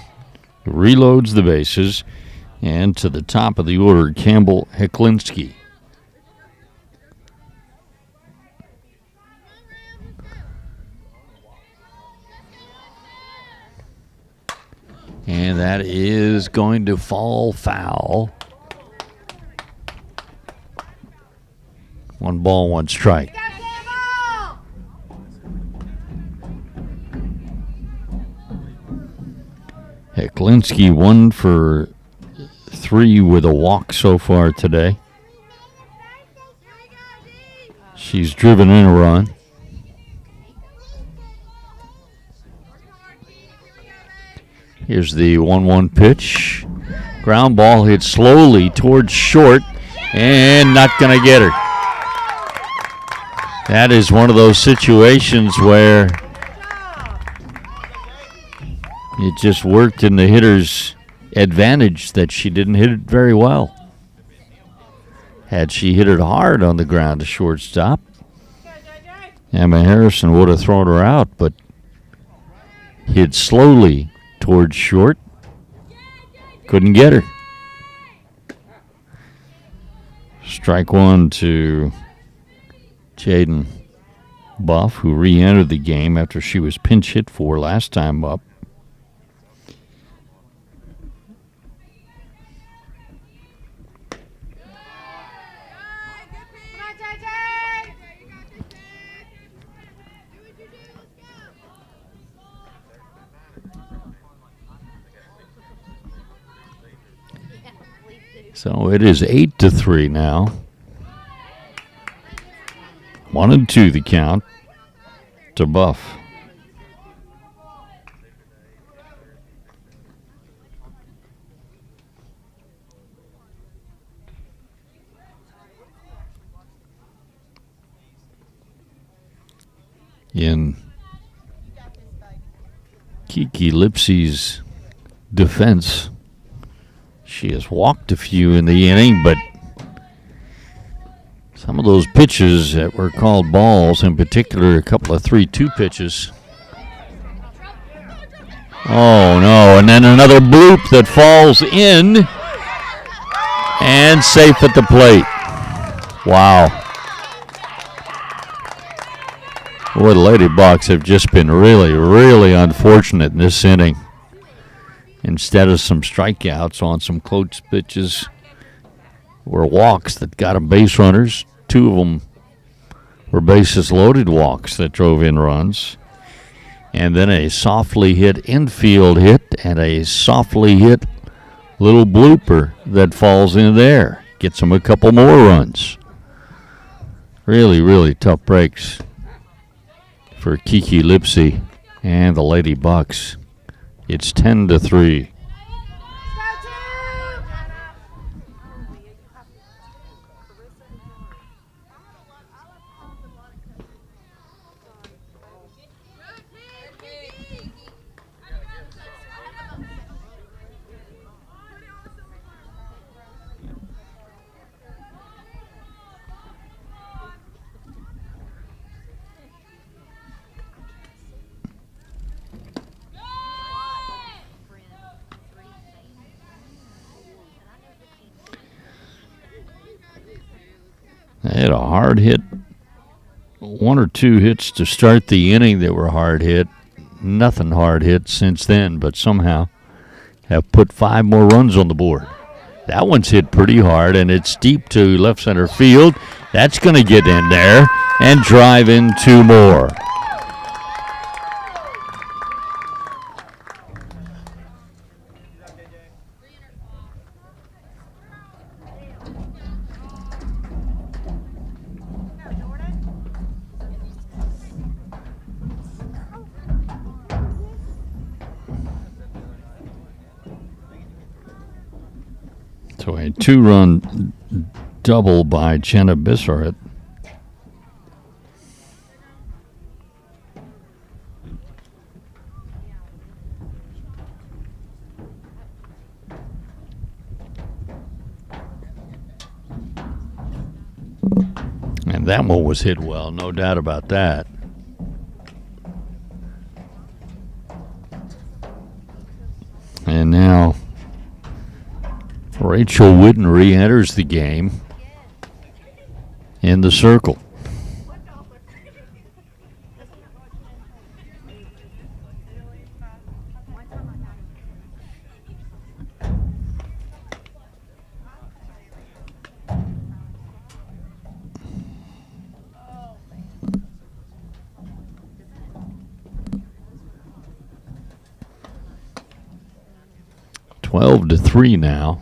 reloads the bases, and to the top of the order, Campbell Heklinski. And that is going to fall foul. 1 ball, 1 strike. Go, Campbell. Heklinski 1 for 3 with a walk so far today. She's driven in a run. Here's the 1-1 pitch. Ground ball hit slowly towards short and not going to get her. That is one of those situations where it just worked in the hitter's advantage that she didn't hit it very well. Had she hit it hard on the ground to shortstop, Emma Harrison would have thrown her out, but hit slowly towards short. Couldn't get her. Strike 1 to Jaden Buff, who re-entered the game after she was pinch hit for last time up. So it is 8-3 now. 1-2 the count to Buff. In Kiki Lipsy's defense, she has walked a few in the inning, but some Some of those pitches that were called balls, in particular a couple of 3-2 pitches. Oh, no, and then another bloop that falls in and safe at the plate. Wow. Boy, the Lady Bucks have just been really, really unfortunate in this inning. Instead of some strikeouts on some close pitches, were walks that got them base runners. 2 of them were bases loaded walks that drove in runs. And then a softly hit infield hit and a softly hit little blooper that falls in there. Gets them a couple more runs. Really, really tough breaks for Kiki Lipsy and the Lady Bucks. It's 10-3. They had a hard hit, 1 or 2 hits to start the inning that were hard hit. Nothing hard hit since then, but somehow have put 5 more runs on the board. That one's hit pretty hard, and it's deep to left center field. That's going to get in there and drive in 2 more. So a 2-run double by Jenna Bissaret. And that one was hit well, no doubt about that. And now Rachel Whitten re-enters the game in the circle. Twelve to 3 now.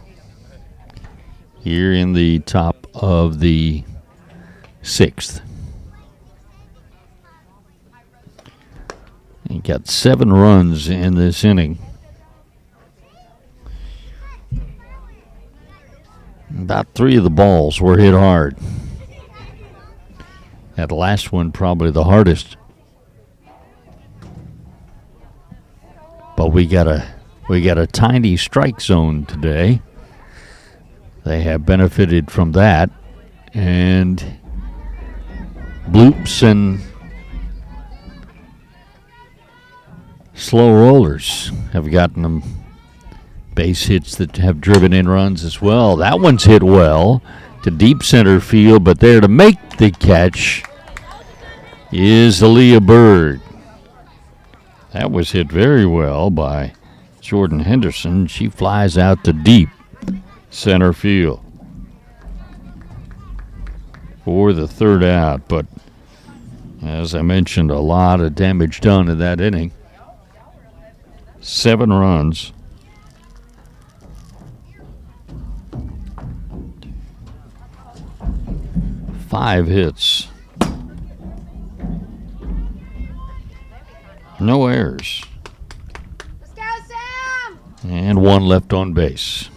Here in the top of the 6th. He got 7 runs in this inning. About 3 of the balls were hit hard. That last one probably the hardest. But we got a tiny strike zone today. They have benefited from that, and bloops and slow rollers have gotten them base hits that have driven in runs as well. That one's hit well to deep center field, but there to make the catch is Aaliyah Bird. That was hit very well by Jordan Henderson. She flies out to deep center field for the 3rd out, but as I mentioned, a lot of damage done in that inning. 7 runs. Five hits. No errors. Let's go, Sam! And 1 left on base.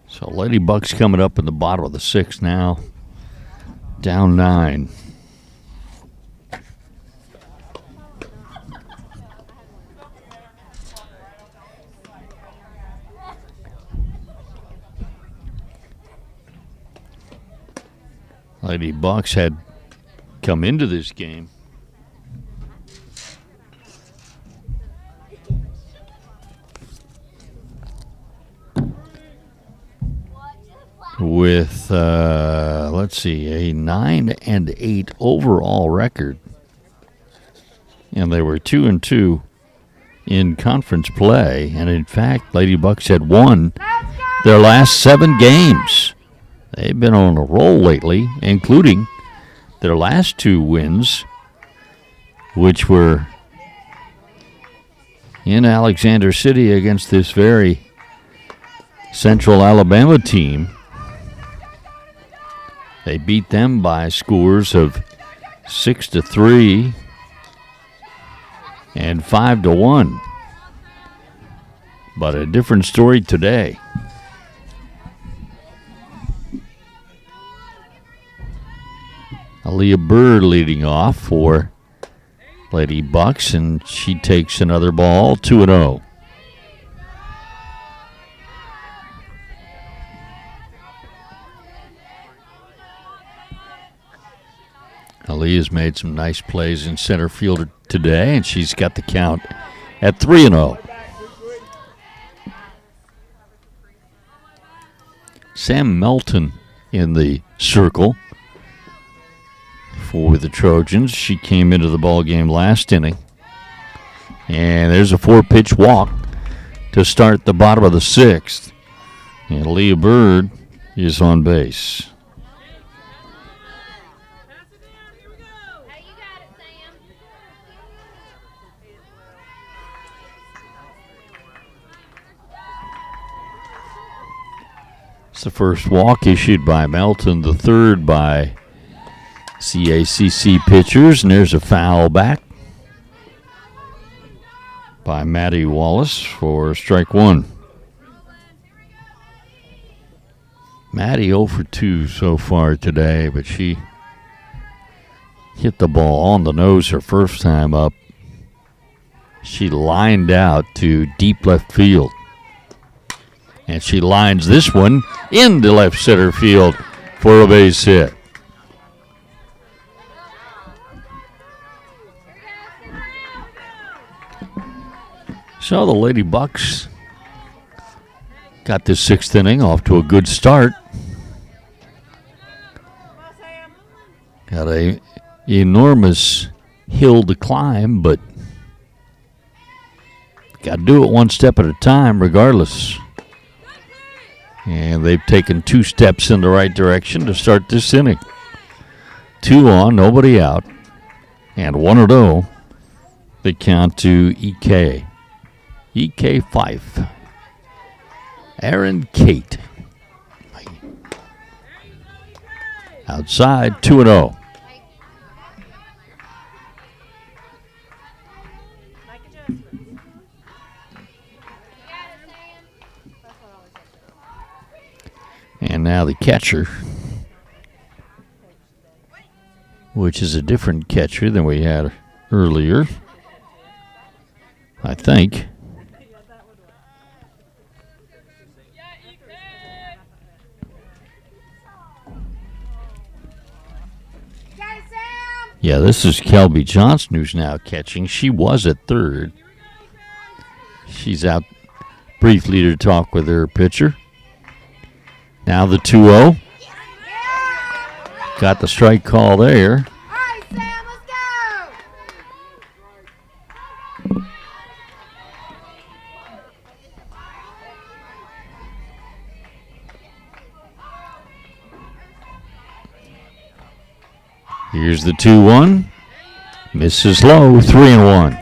So Lady Bucks coming up in the bottom of the 6th now. Down 9. Lady Bucks had come into this game with, let's see, a 9-8 overall record. And they were 2-2 in conference play. And in fact, Lady Bucks had won their last 7 games. They've been on a roll lately, including their last 2 wins, which were in Alexander City against this very Central Alabama team. They beat them by scores of 6-3 and 5-1. But a different story today. Aaliyah Bird leading off for Lady Bucks, and she takes another ball, 2-0. Aaliyah's made some nice plays in center field today, and she's got the count at 3-0. Sam Melton in the circle for the Trojans. She came into the ball game last inning. And there's a 4-pitch walk to start the bottom of the 6th. And Leah Bird is on base. It's the first walk issued by Melton, the third by CACC pitchers, and there's a foul back by Maddie Wallace for strike 1. Maddie 0 for 2 so far today, but she hit the ball on the nose her first time up. She lined out to deep left field. And she lines this one into left center field for a base hit. So the Lady Bucks got this 6th inning off to a good start. Got a enormous hill to climb, but got to do it one step at a time regardless. And they've taken 2 steps in the right direction to start this inning. 2 on, nobody out, and 1-0. The count to EK. EK Fife. Aaron Kate. Outside, 2-0. And now the catcher, which is a different catcher than we had earlier, I think. Yeah, this is Kelby Johnson who's now catching. She was at third. She's out briefly to talk with her pitcher. Now the 2-0. Got the strike call there. All right, Sam, let's go. Here's the 2-1. Misses low, 3-1.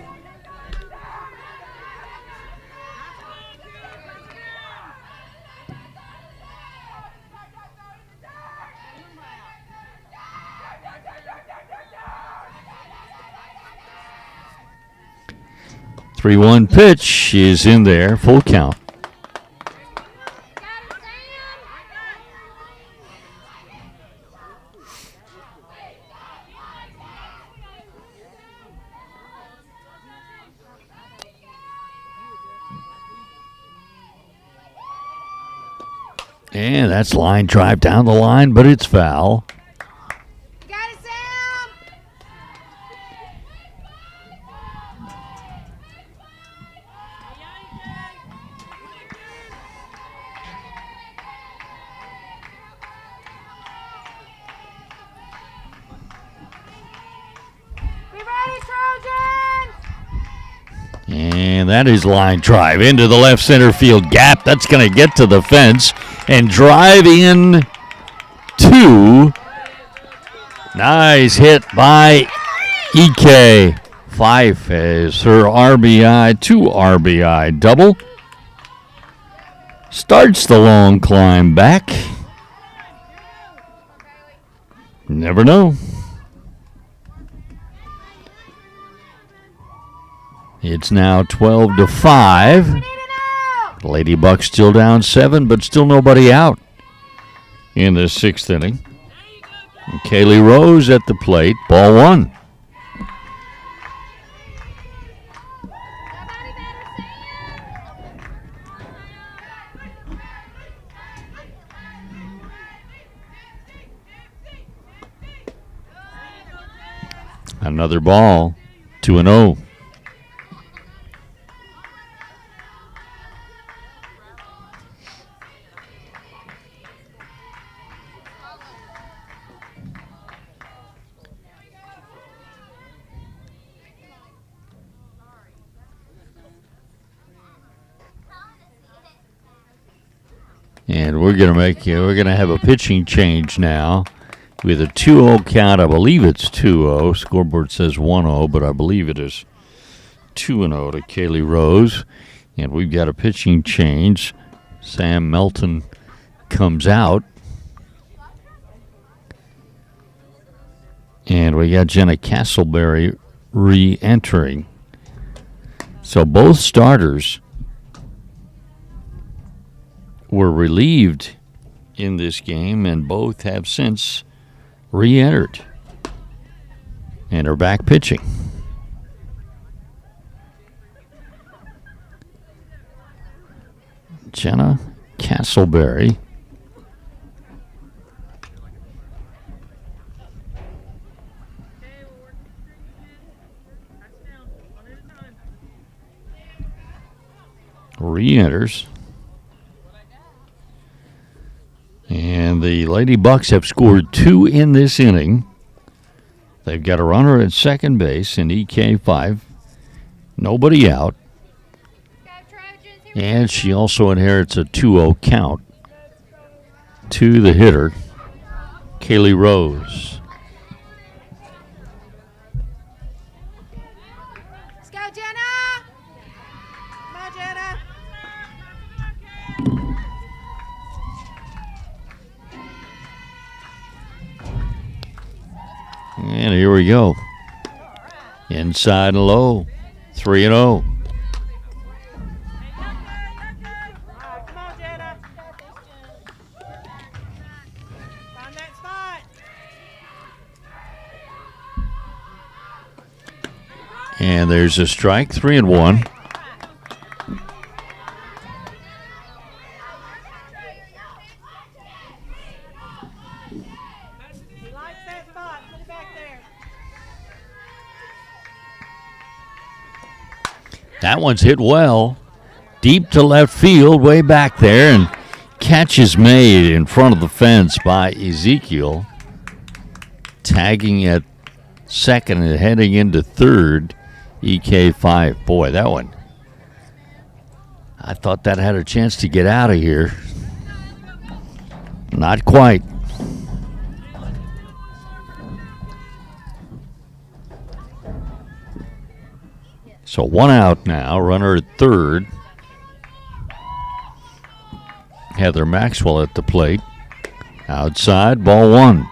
Three-one pitch is in there, full count. And that's line drive down the line, but it's foul. And that is line drive into the left center field gap. That's going to get to the fence and drive in two. Nice hit by EK. Fife has her RBI, 2 RBI double. Starts the long climb back. Never know. It's now 12-5. Lady Bucks still down 7, but still nobody out in the 6th inning. And Kaylee Rose at the plate, ball 1. Another ball, 2-0. And we're gonna have a pitching change now with a 2-0 count. I believe it's 2-0. Scoreboard says 1-0, but I believe it is 2-0 to Kaylee Rose. And we've got a pitching change. Sam Melton comes out. And we got Jenna Castleberry re-entering. So both starters were relieved in this game, and both have since re-entered and are back pitching. Jenna Castleberry. Re-enters. And the Lady Bucks have scored 2 in this inning. They've got a runner at second base in EK5. Nobody out. And she also inherits a 2-0 count to the hitter, Kaylee Rose. Let's go, Jenna! Come on, Jenna! And here we go. Inside and low, 3-0. And there's a strike, 3-1. That one's hit well, deep to left field, way back there, and catch is made in front of the fence by Ezekiel, tagging at second and heading into third. EK5. Boy, that one. I thought that had a chance to get out of here. Not quite. So 1 out now. Runner at third. Heather Maxwell at the plate. Outside, ball 1.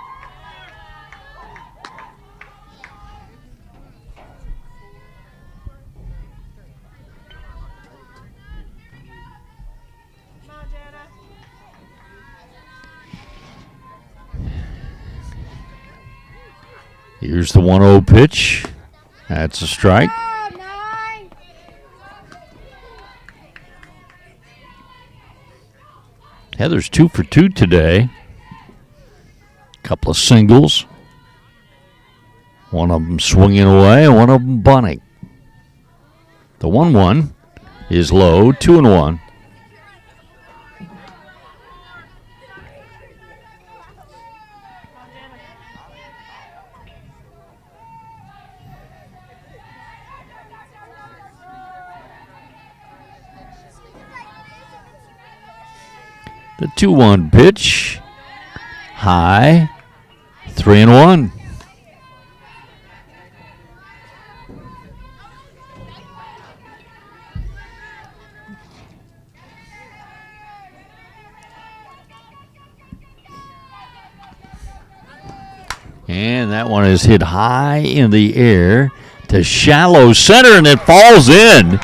Here's the 1-0 pitch. That's a strike. Heather's 2 for 2 today. Couple of singles. One of them swinging away and one of them bunting. The 1-1 is low, 2-1. The 2-1 pitch. High. 3-1. And that one is hit high in the air to shallow center, and it falls in.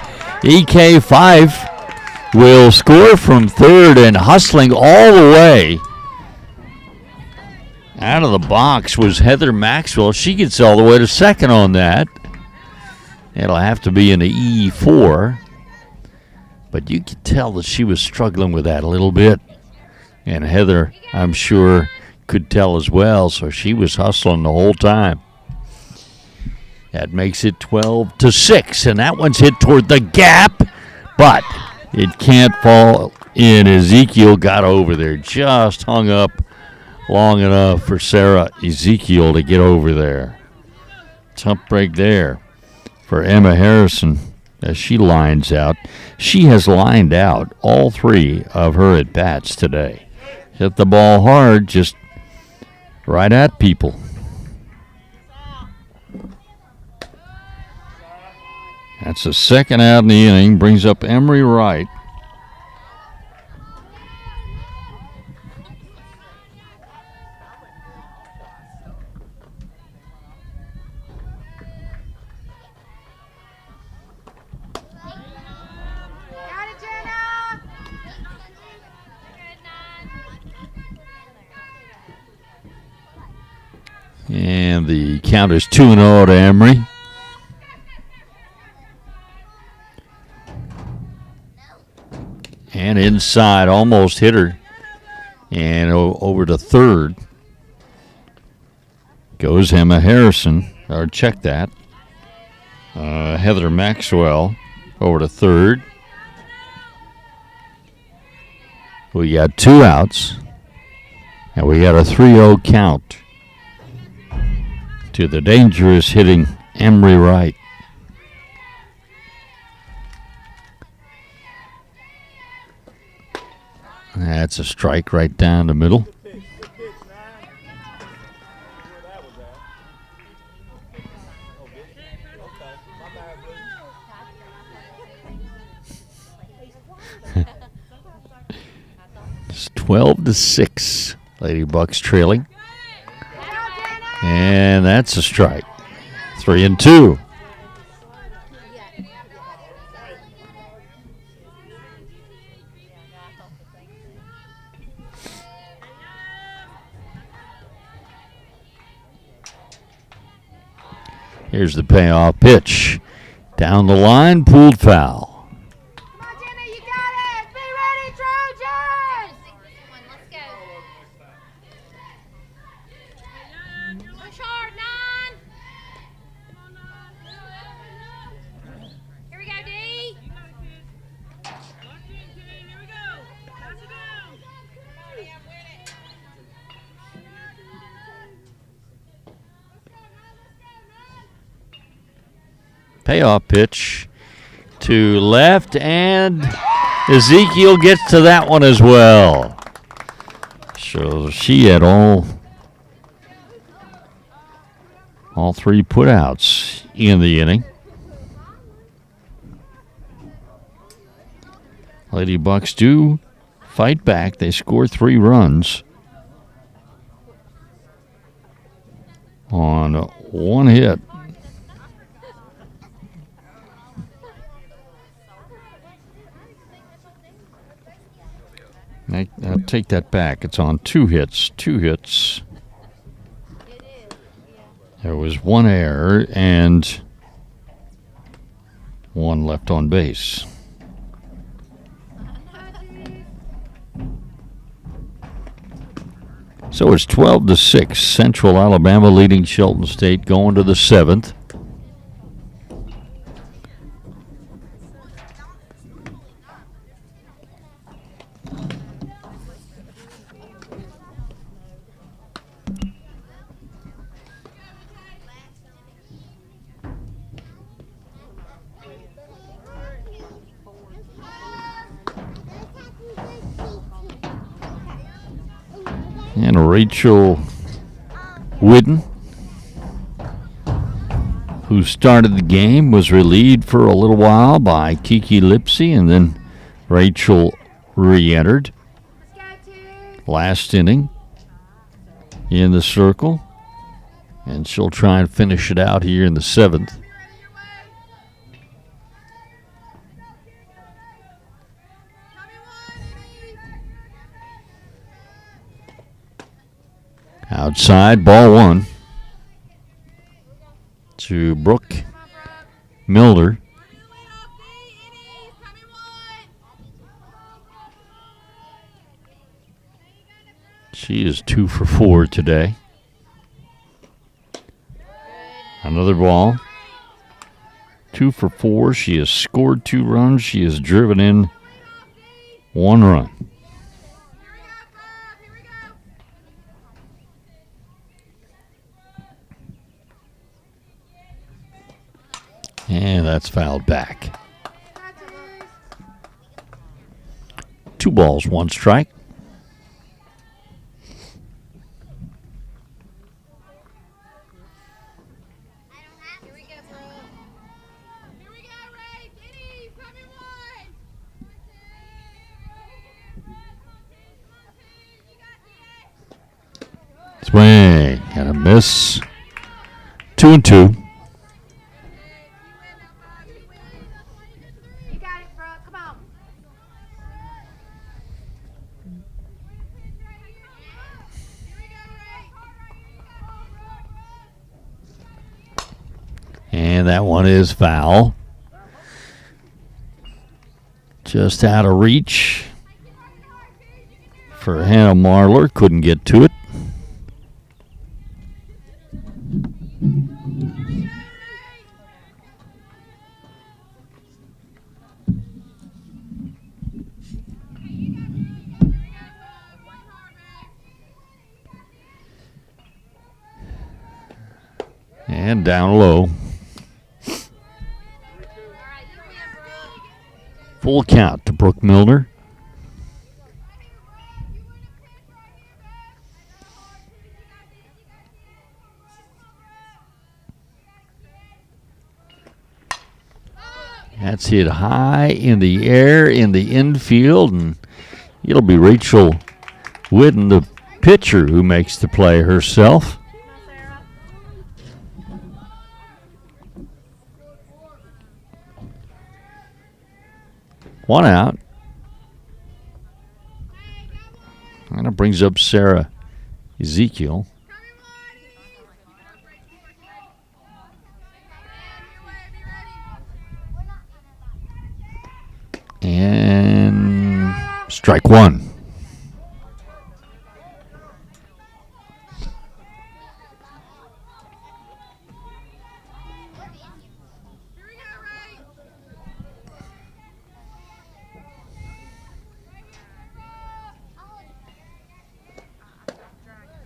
EK5 will score from third, and hustling all the way out of the box was Heather Maxwell. She gets all the way to second on that. It'll have to be in the E4. But you could tell that she was struggling with that a little bit. And Heather, I'm sure, could tell as well, so she was hustling the whole time. That makes it 12-6, and that one's hit toward the gap, but it can't fall in. Ezekiel got over there, just hung up long enough for Sarah Ezekiel to get over there. Tough break there for Emma Harrison as she lines out. She has lined out all 3 of her at-bats today. Hit the ball hard, just right at people. That's the second out in the inning. Brings up Emery Wright. Got it, Jenna. And the count is 2-0 to Emery. And inside, almost hit her. And over to third goes Emma Harrison. Or check that. Heather Maxwell over to third. We got 2 outs. And we got a 3-0 count to the dangerous hitting Emery Wright. That's a strike right down the middle. It's 12-6. Lady Bucks trailing. And that's a strike. 3-2. Here's the payoff pitch. Down the line, pulled foul. Come on, Jenna, you got it. Be ready, Trojans. Let's go. Push hard, 9. Here we go, D. Payoff pitch to left, and Ezekiel gets to that one as well. So she had all 3 putouts in the inning. Lady Bucks do fight back. They score 3 runs on 1 hit. I'll take that back. It's on 2 hits. 2 hits. There was 1 error and 1 left on base. So it's 12-6. Central Alabama leading Shelton State going to the 7th. And Rachel Whidden, who started the game, was relieved for a little while by Kiki Lipsy, and then Rachel re-entered last inning in the circle, and she'll try and finish it out here in the 7th. Outside, ball 1 to Brooke Milner. She is 2 for 4 today. Another ball. 2 for 4. She has scored 2 runs. She has driven in 1 run. And that's fouled back. 2 balls, 1 strike. Swing and a miss. 2-2. And that one is foul. Just out of reach for Hannah Marlar. Couldn't get to it. And down low. Full count to Brooke Milner. That's hit high in the air in the infield, and it'll be Rachel Whidden, the pitcher, who makes the play herself. One out. And it brings up Sarah Ezekiel. And strike 1.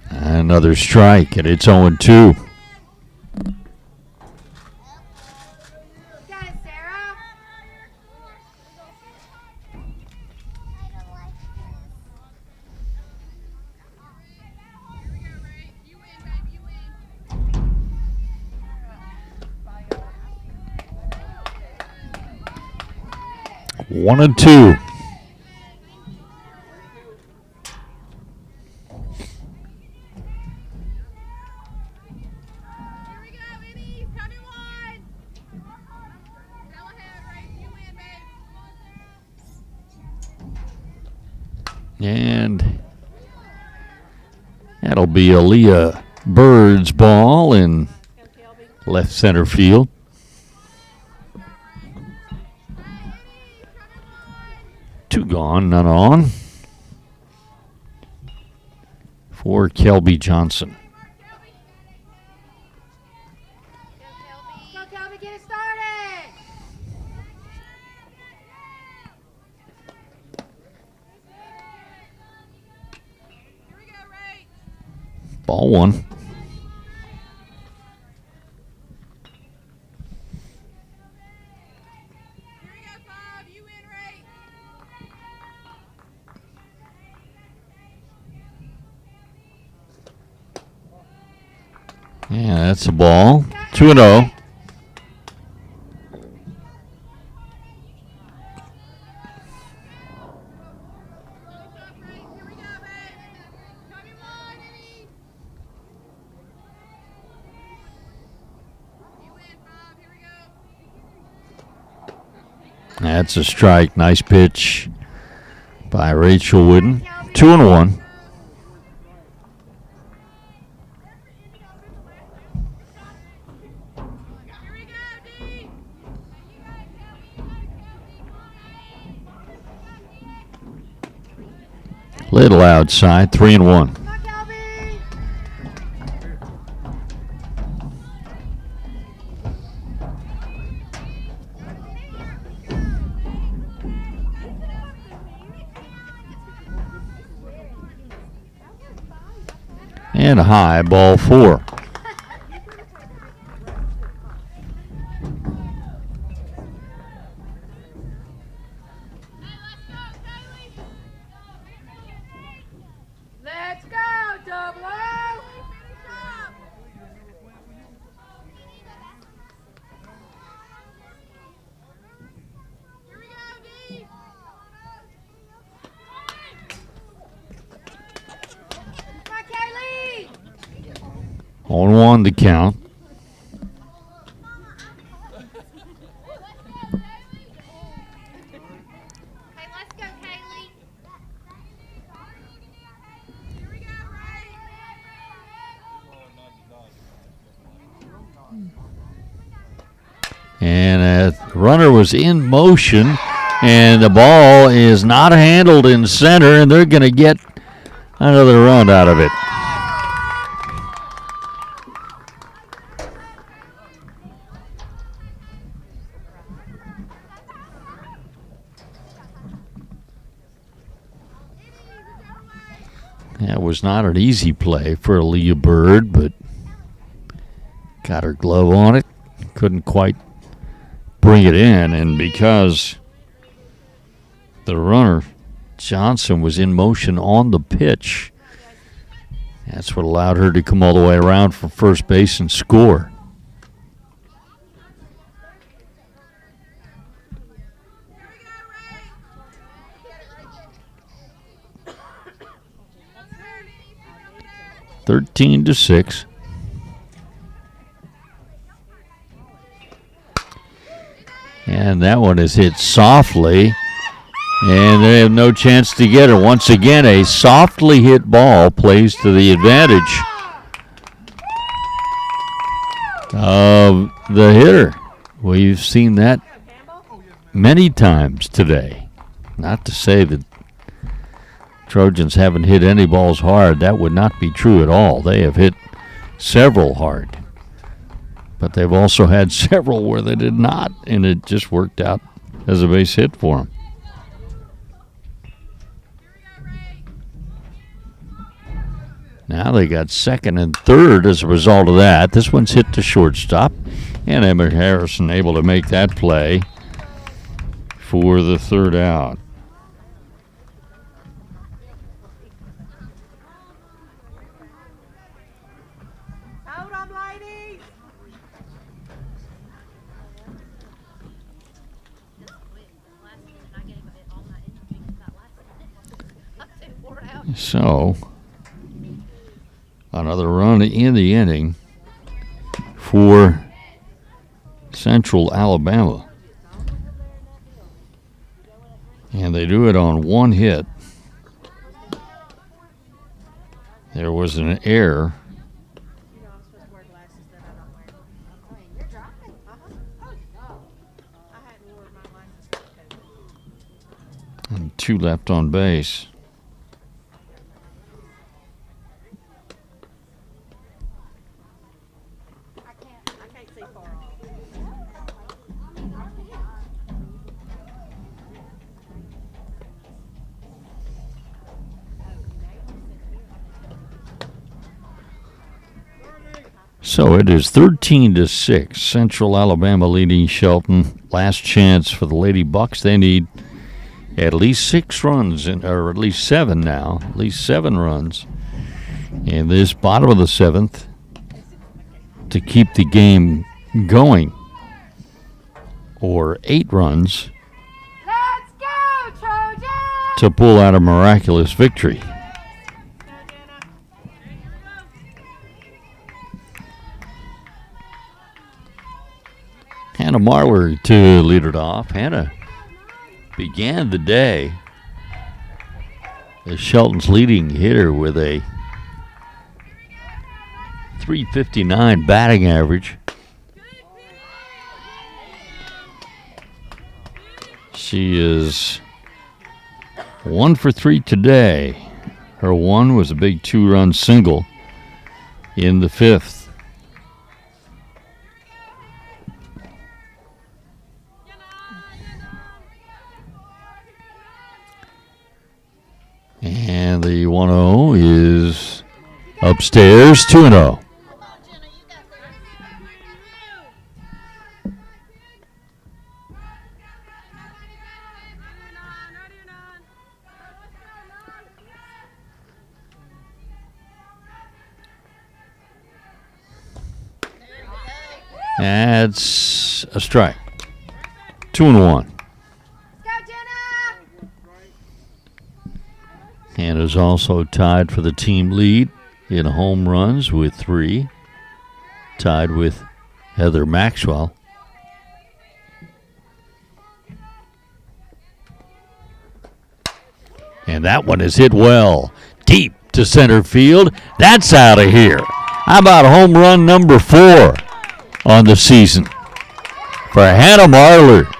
Another strike, and it's 0-2. One and two. And that'll be Aaliyah Bird's ball in left center field. Two gone, none on for Kelby Johnson. Go, Kelby, get it started. Ball one. Yeah, that's a ball. 2-0. That's a strike. Nice pitch by Rachel Whidden. 2-1. Little outside. 3-1. And a high, ball 4. Let's go, Double O! Here we go, D! Come on, Kaylee! 0-1 the count. Hey, let's go, Kaylee. Here we go, Ray! And the runner was in motion, and the ball is not handled in center, and they're going to get another run out of it. That was not an easy play for Aaliyah Bird, but got her glove on it. Couldn't quite bring it in, and because the runner, Johnson, was in motion on the pitch, that's what allowed her to come all the way around for first base and score. Here we go, Ray! 13-6. And that one is hit softly, and they have no chance to get it. Once again, a softly hit ball plays to the advantage of the hitter. We've seen that many times today. Not to say that Trojans haven't hit any balls hard. That would not be true at all. They have hit several hard. But they've also had several where they did not, and it just worked out as a base hit for them. Now they got second and third as a result of that. This one's hit to shortstop, and Emma Harrison able to make that play for the third out. Hold on, ladies! So, another run in the inning for Central Alabama. And they do it on one hit. There was an error. And 2 left on base. I can't see far off. So it is 13-6. Central Alabama leading Shelton. Last chance for the Lady Bucks. They need at least 6 runs, or at least 7 now. At least 7 runs in this bottom of the 7th. to keep the game going, or 8 runs Let's go, Trojans! to pull out a miraculous victory. Hannah Marler to lead it off. Hannah began the day as Shelton's leading hitter with a .359 batting average. She is 1 for 3 today. Her one was a big 2-run single in the 5th. And the 1-0 is upstairs, 2-0. That's a strike. 2-1. Hannah's also tied for the team lead in home runs with 3, tied with Heather Maxwell. And that one is hit well, deep to center field. That's out of here. How about home run number 4 on the season for Hannah Marler?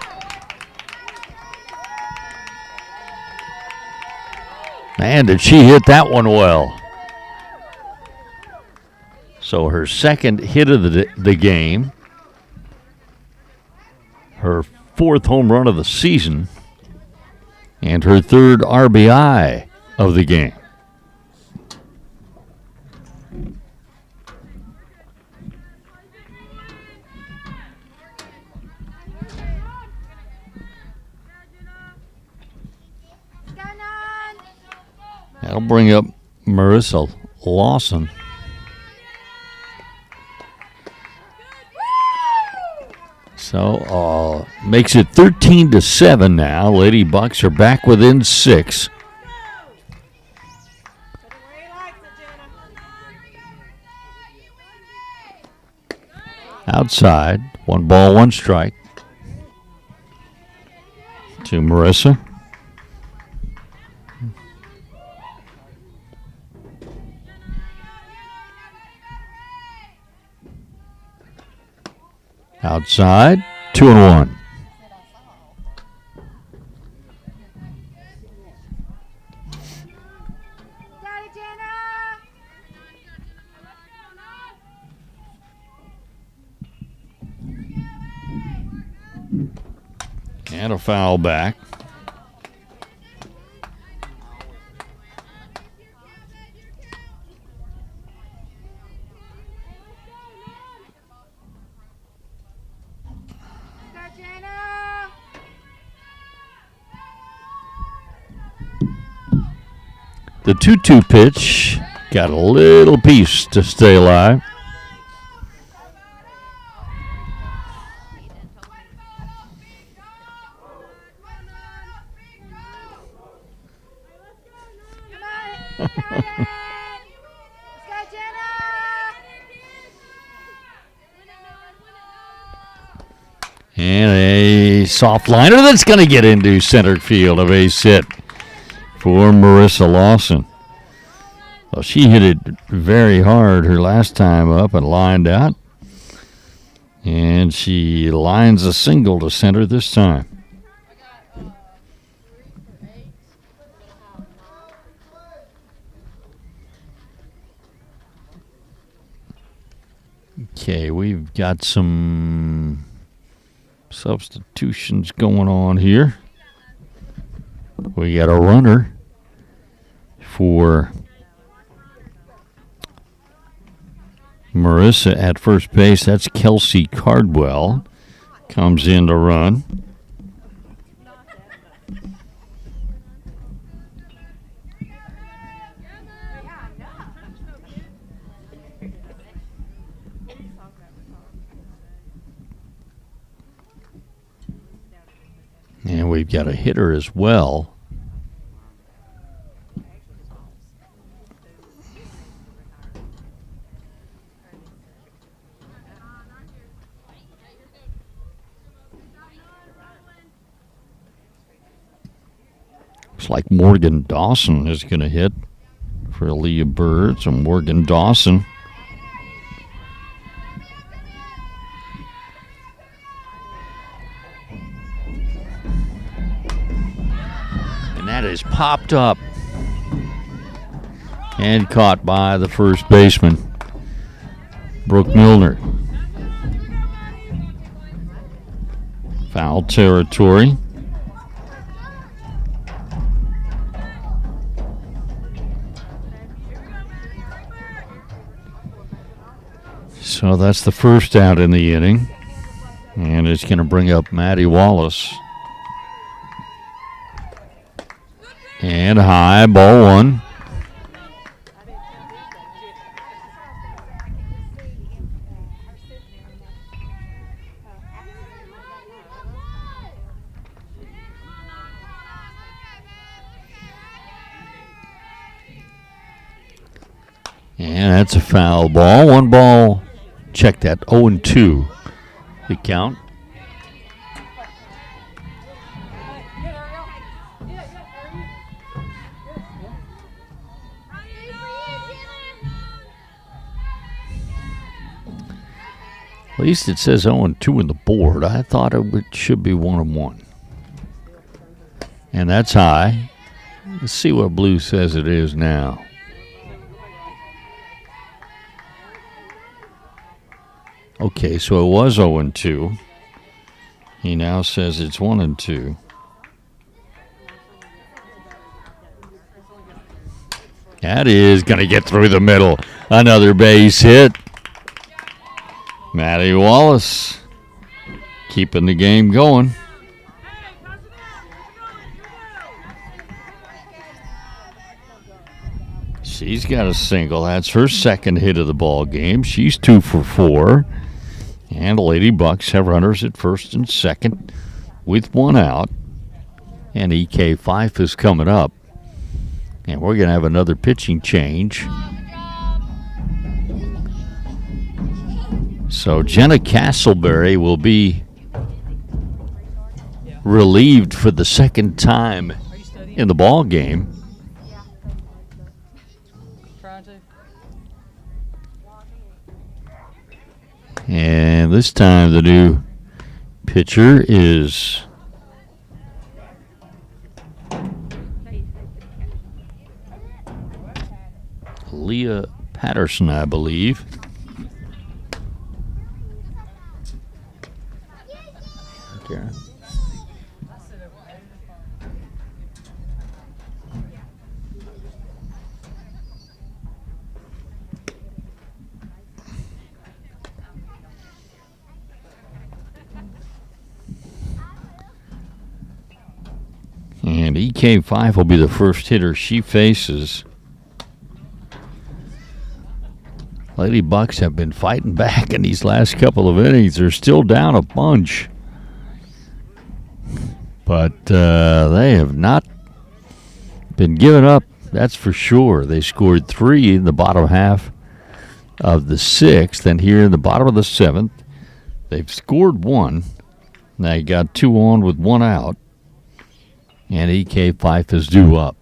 Man, did she hit that one well. So her second hit of the game, her 4th home run of the season, and her 3rd RBI of the game. That'll bring up Marissa Lawson. So makes it 13-7 now. Lady Bucks are back within 6. Outside, 1 ball, 1 strike to Marissa. Outside, 2-1. And a foul back. The 2-2 pitch got a little piece to stay alive. And a soft liner that's going to get into center field. A base hit for Marissa Lawson. Well, she hit it very hard her last time up and lined out. And she lines a single to center this time. Okay, we've got some substitutions going on here. We got a runner for Marissa at first base. That's Kelsey Cardwell. Comes in to run. they've got a hitter as well. Looks like Morgan Dawson is going to hit for Leah Bird. So Morgan Dawson. And that is popped up and caught by the first baseman, Brooke Milner. Foul territory. So that's the first out in the inning. And it's going to bring up Maddie Wallace. And high, ball one. And that's a foul ball. One ball. Check that. 0-2. The count. At least it says 0-2 in the board. I thought it should be 1-1. And that's high. Let's see what Blue says it is now. Okay, so it was 0-2. He now says it's 1-2. That is going to get through the middle. Another base hit. Maddie Wallace keeping the game going. She's got a single. That's her second hit of the ball game. She's 2 for 4. And the Lady Bucks have runners at first and second with one out. And E.K. Fife is coming up. And we're going to have another pitching change. So Jenna Castleberry will be relieved for the second time in the ball game. And this time the new pitcher is Leah Patterson, I believe. Okay. And EK5 will be the first hitter she faces. Lady Bucks have been fighting back in these last couple of innings. They're still down a bunch. But they have not been giving up, that's for sure. They scored 3 in the bottom half of the 6th. And here in the bottom of the 7th, they've scored 1. They got 2 on with 1 out. And E.K. Fife is due up.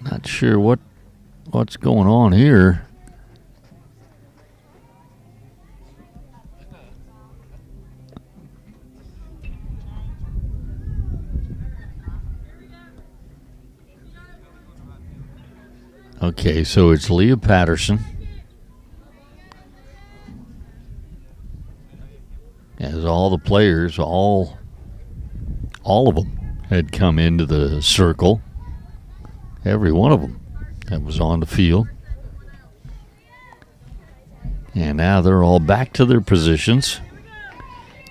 Not sure what's going on here. Okay, so it's Leah Patterson. As all the players, all of them had come into the circle. Every one of them that was on the field. And now they're all back to their positions.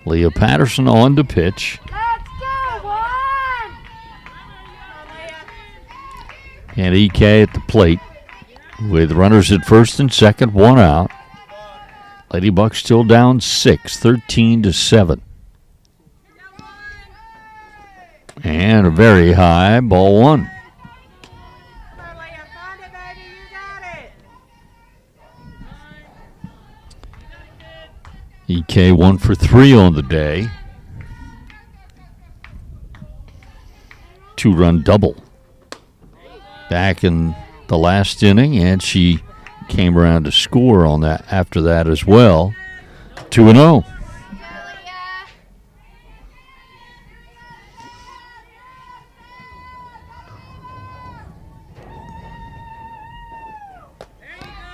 Leah Patterson on to pitch. Let's go, one! And EK at the plate with runners at first and second, one out. Lady Bucks still down 6, 13-7. And a very high, ball one. EK 1 for 3 on the day. 2-run double back in the last inning, and she came around to score on that after that as well. 2-0.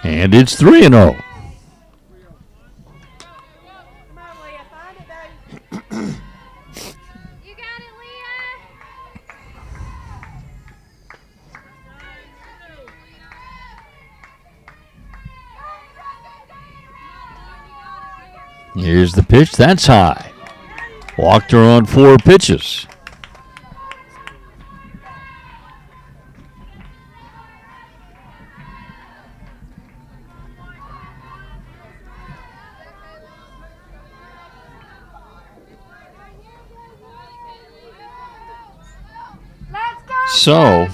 And it's 3-0. You got it, Leah. Here's the pitch. That's high. Walked her on 4 pitches. So,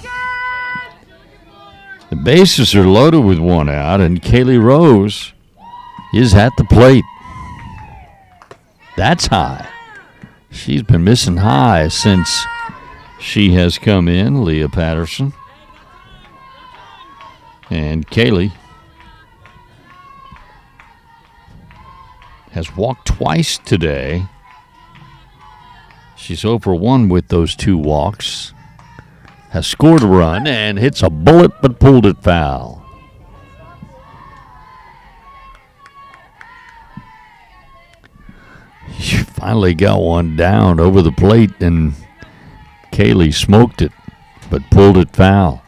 the bases are loaded with 1 out, and Kaylee Rose is at the plate. That's high. She's been missing high since she has come in, Leah Patterson. And Kaylee has walked twice today. She's 0 for 1 with those 2 walks. Has scored a run and hits a bullet but pulled it foul. She finally got one down over the plate, and Kaylee smoked it but pulled it foul.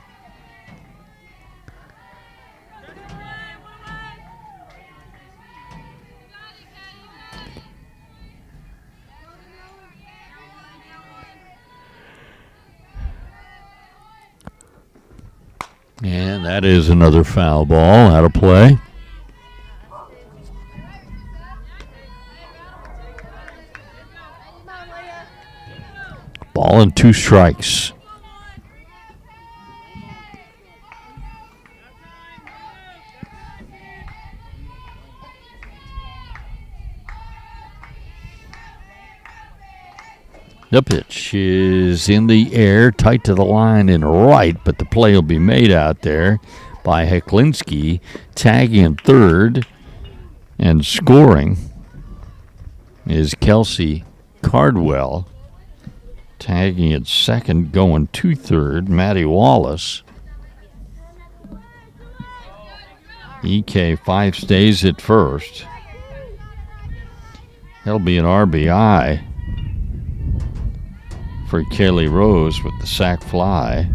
And that is another foul ball out of play. Ball and 2 strikes. The pitch is in the air, tight to the line and right, but the play will be made out there by Heklinski, tagging in third, and scoring is Kelsey Cardwell. Tagging at second, going to third, Maddie Wallace. EK5 stays at first. That'll be an RBI for Kaylee Rose with the sac fly.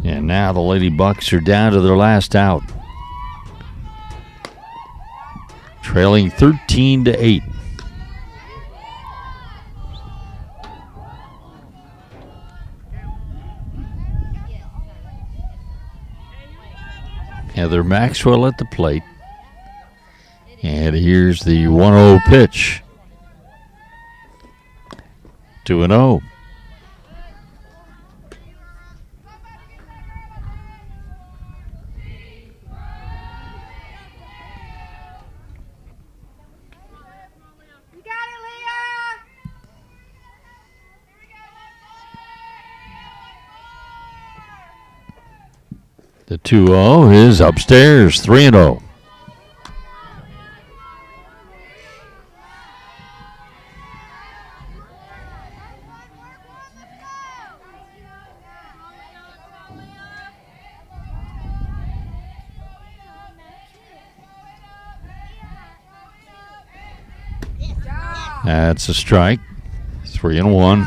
And now the Lady Bucks are down to their last out, trailing 13-8. Heather Maxwell at the plate. And here's the 1-0 pitch. 2-0. You got it, Leah! The 2-0 is upstairs, 3-0. That's a strike. 3-1.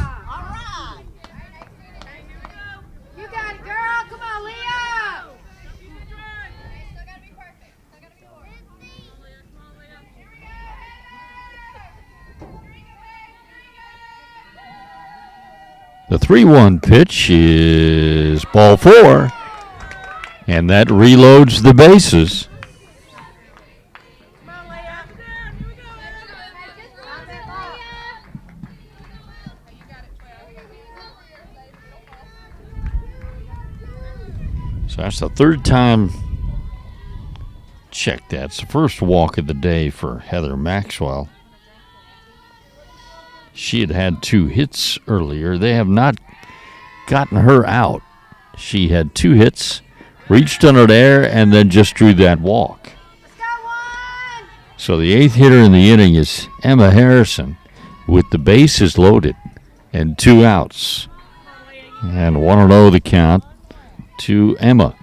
You got it, girl. Come on, Leah. The 3-1 pitch is ball 4, and that reloads the bases. So that's the third time. Check that. It's the first walk of the day for Heather Maxwell. She had 2 hits earlier. They have not gotten her out. She had 2 hits, reached under there, and then just drew that walk. So the 8th hitter in the inning is Emma Harrison with the bases loaded and 2 outs. And 1-0 the count to Emma.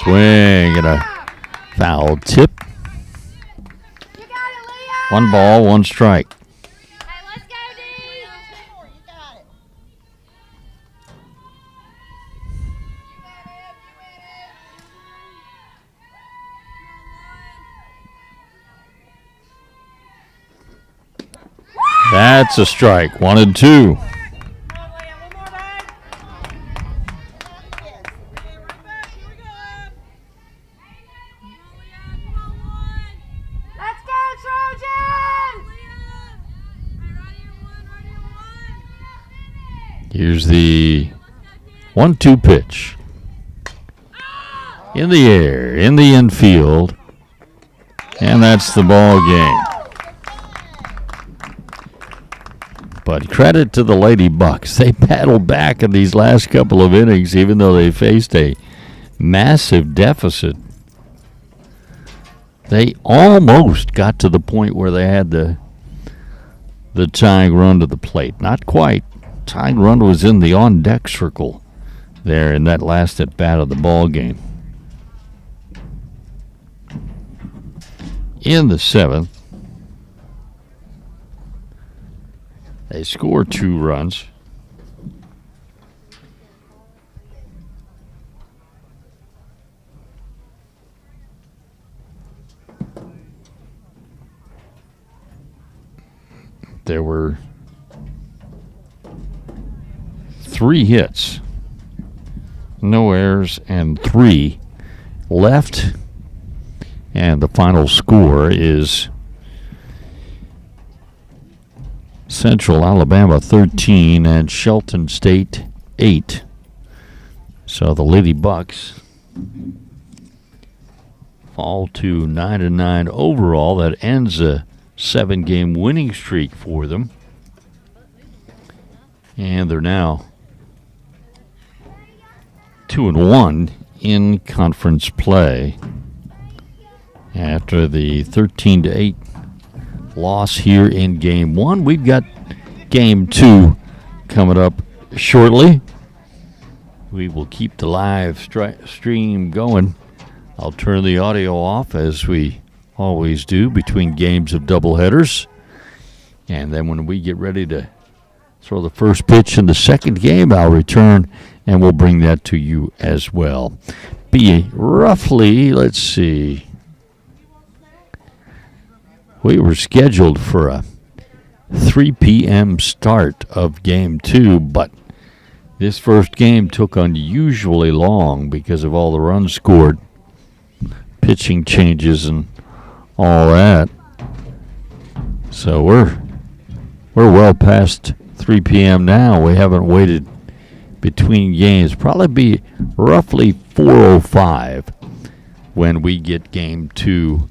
Swing and a foul tip. 1 ball, 1 strike. Hey, let's go, D. You got it. That's a strike. 1 and 2. Let's go, Trojans! Here's the 1-2 pitch. In the air, in the infield. And that's the ball game. But credit to the Lady Bucks. They battled back in these last couple of innings, even though they faced a massive deficit. They almost got to the point where they had the tying run to the plate. Not quite. Tying run was in the on-deck circle there in that last at-bat of the ball game. In the 7th, they score 2 runs. There were 3 hits, no errors, and 3 left. And the final score is Central Alabama 13 and Shelton State 8. So the Lady Bucks fall to 9-9 overall. That ends a 7-game winning streak for them. And they're now 2-1 in conference play after the 13-8 loss here in Game 1. We've got Game 2 coming up shortly. We will keep the live stream going. I'll turn the audio off as we always do between games of doubleheaders. And then when we get ready to throw the first pitch in the second game, I'll return and we'll bring that to you as well. Be roughly, let's see, we were scheduled for a 3 p.m. start of Game 2, but this first game took unusually long because of all the runs scored, pitching changes, and all that. So we're well past 3 p.m. now. We haven't waited between games. Probably be roughly 4:05 when we get Game 2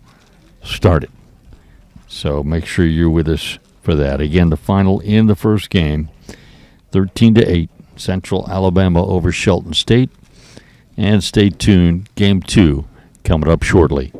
started. So make sure you're with us for that. Again, the final in the first game, 13-8, Central Alabama over Shelton State. And stay tuned, Game 2 coming up shortly.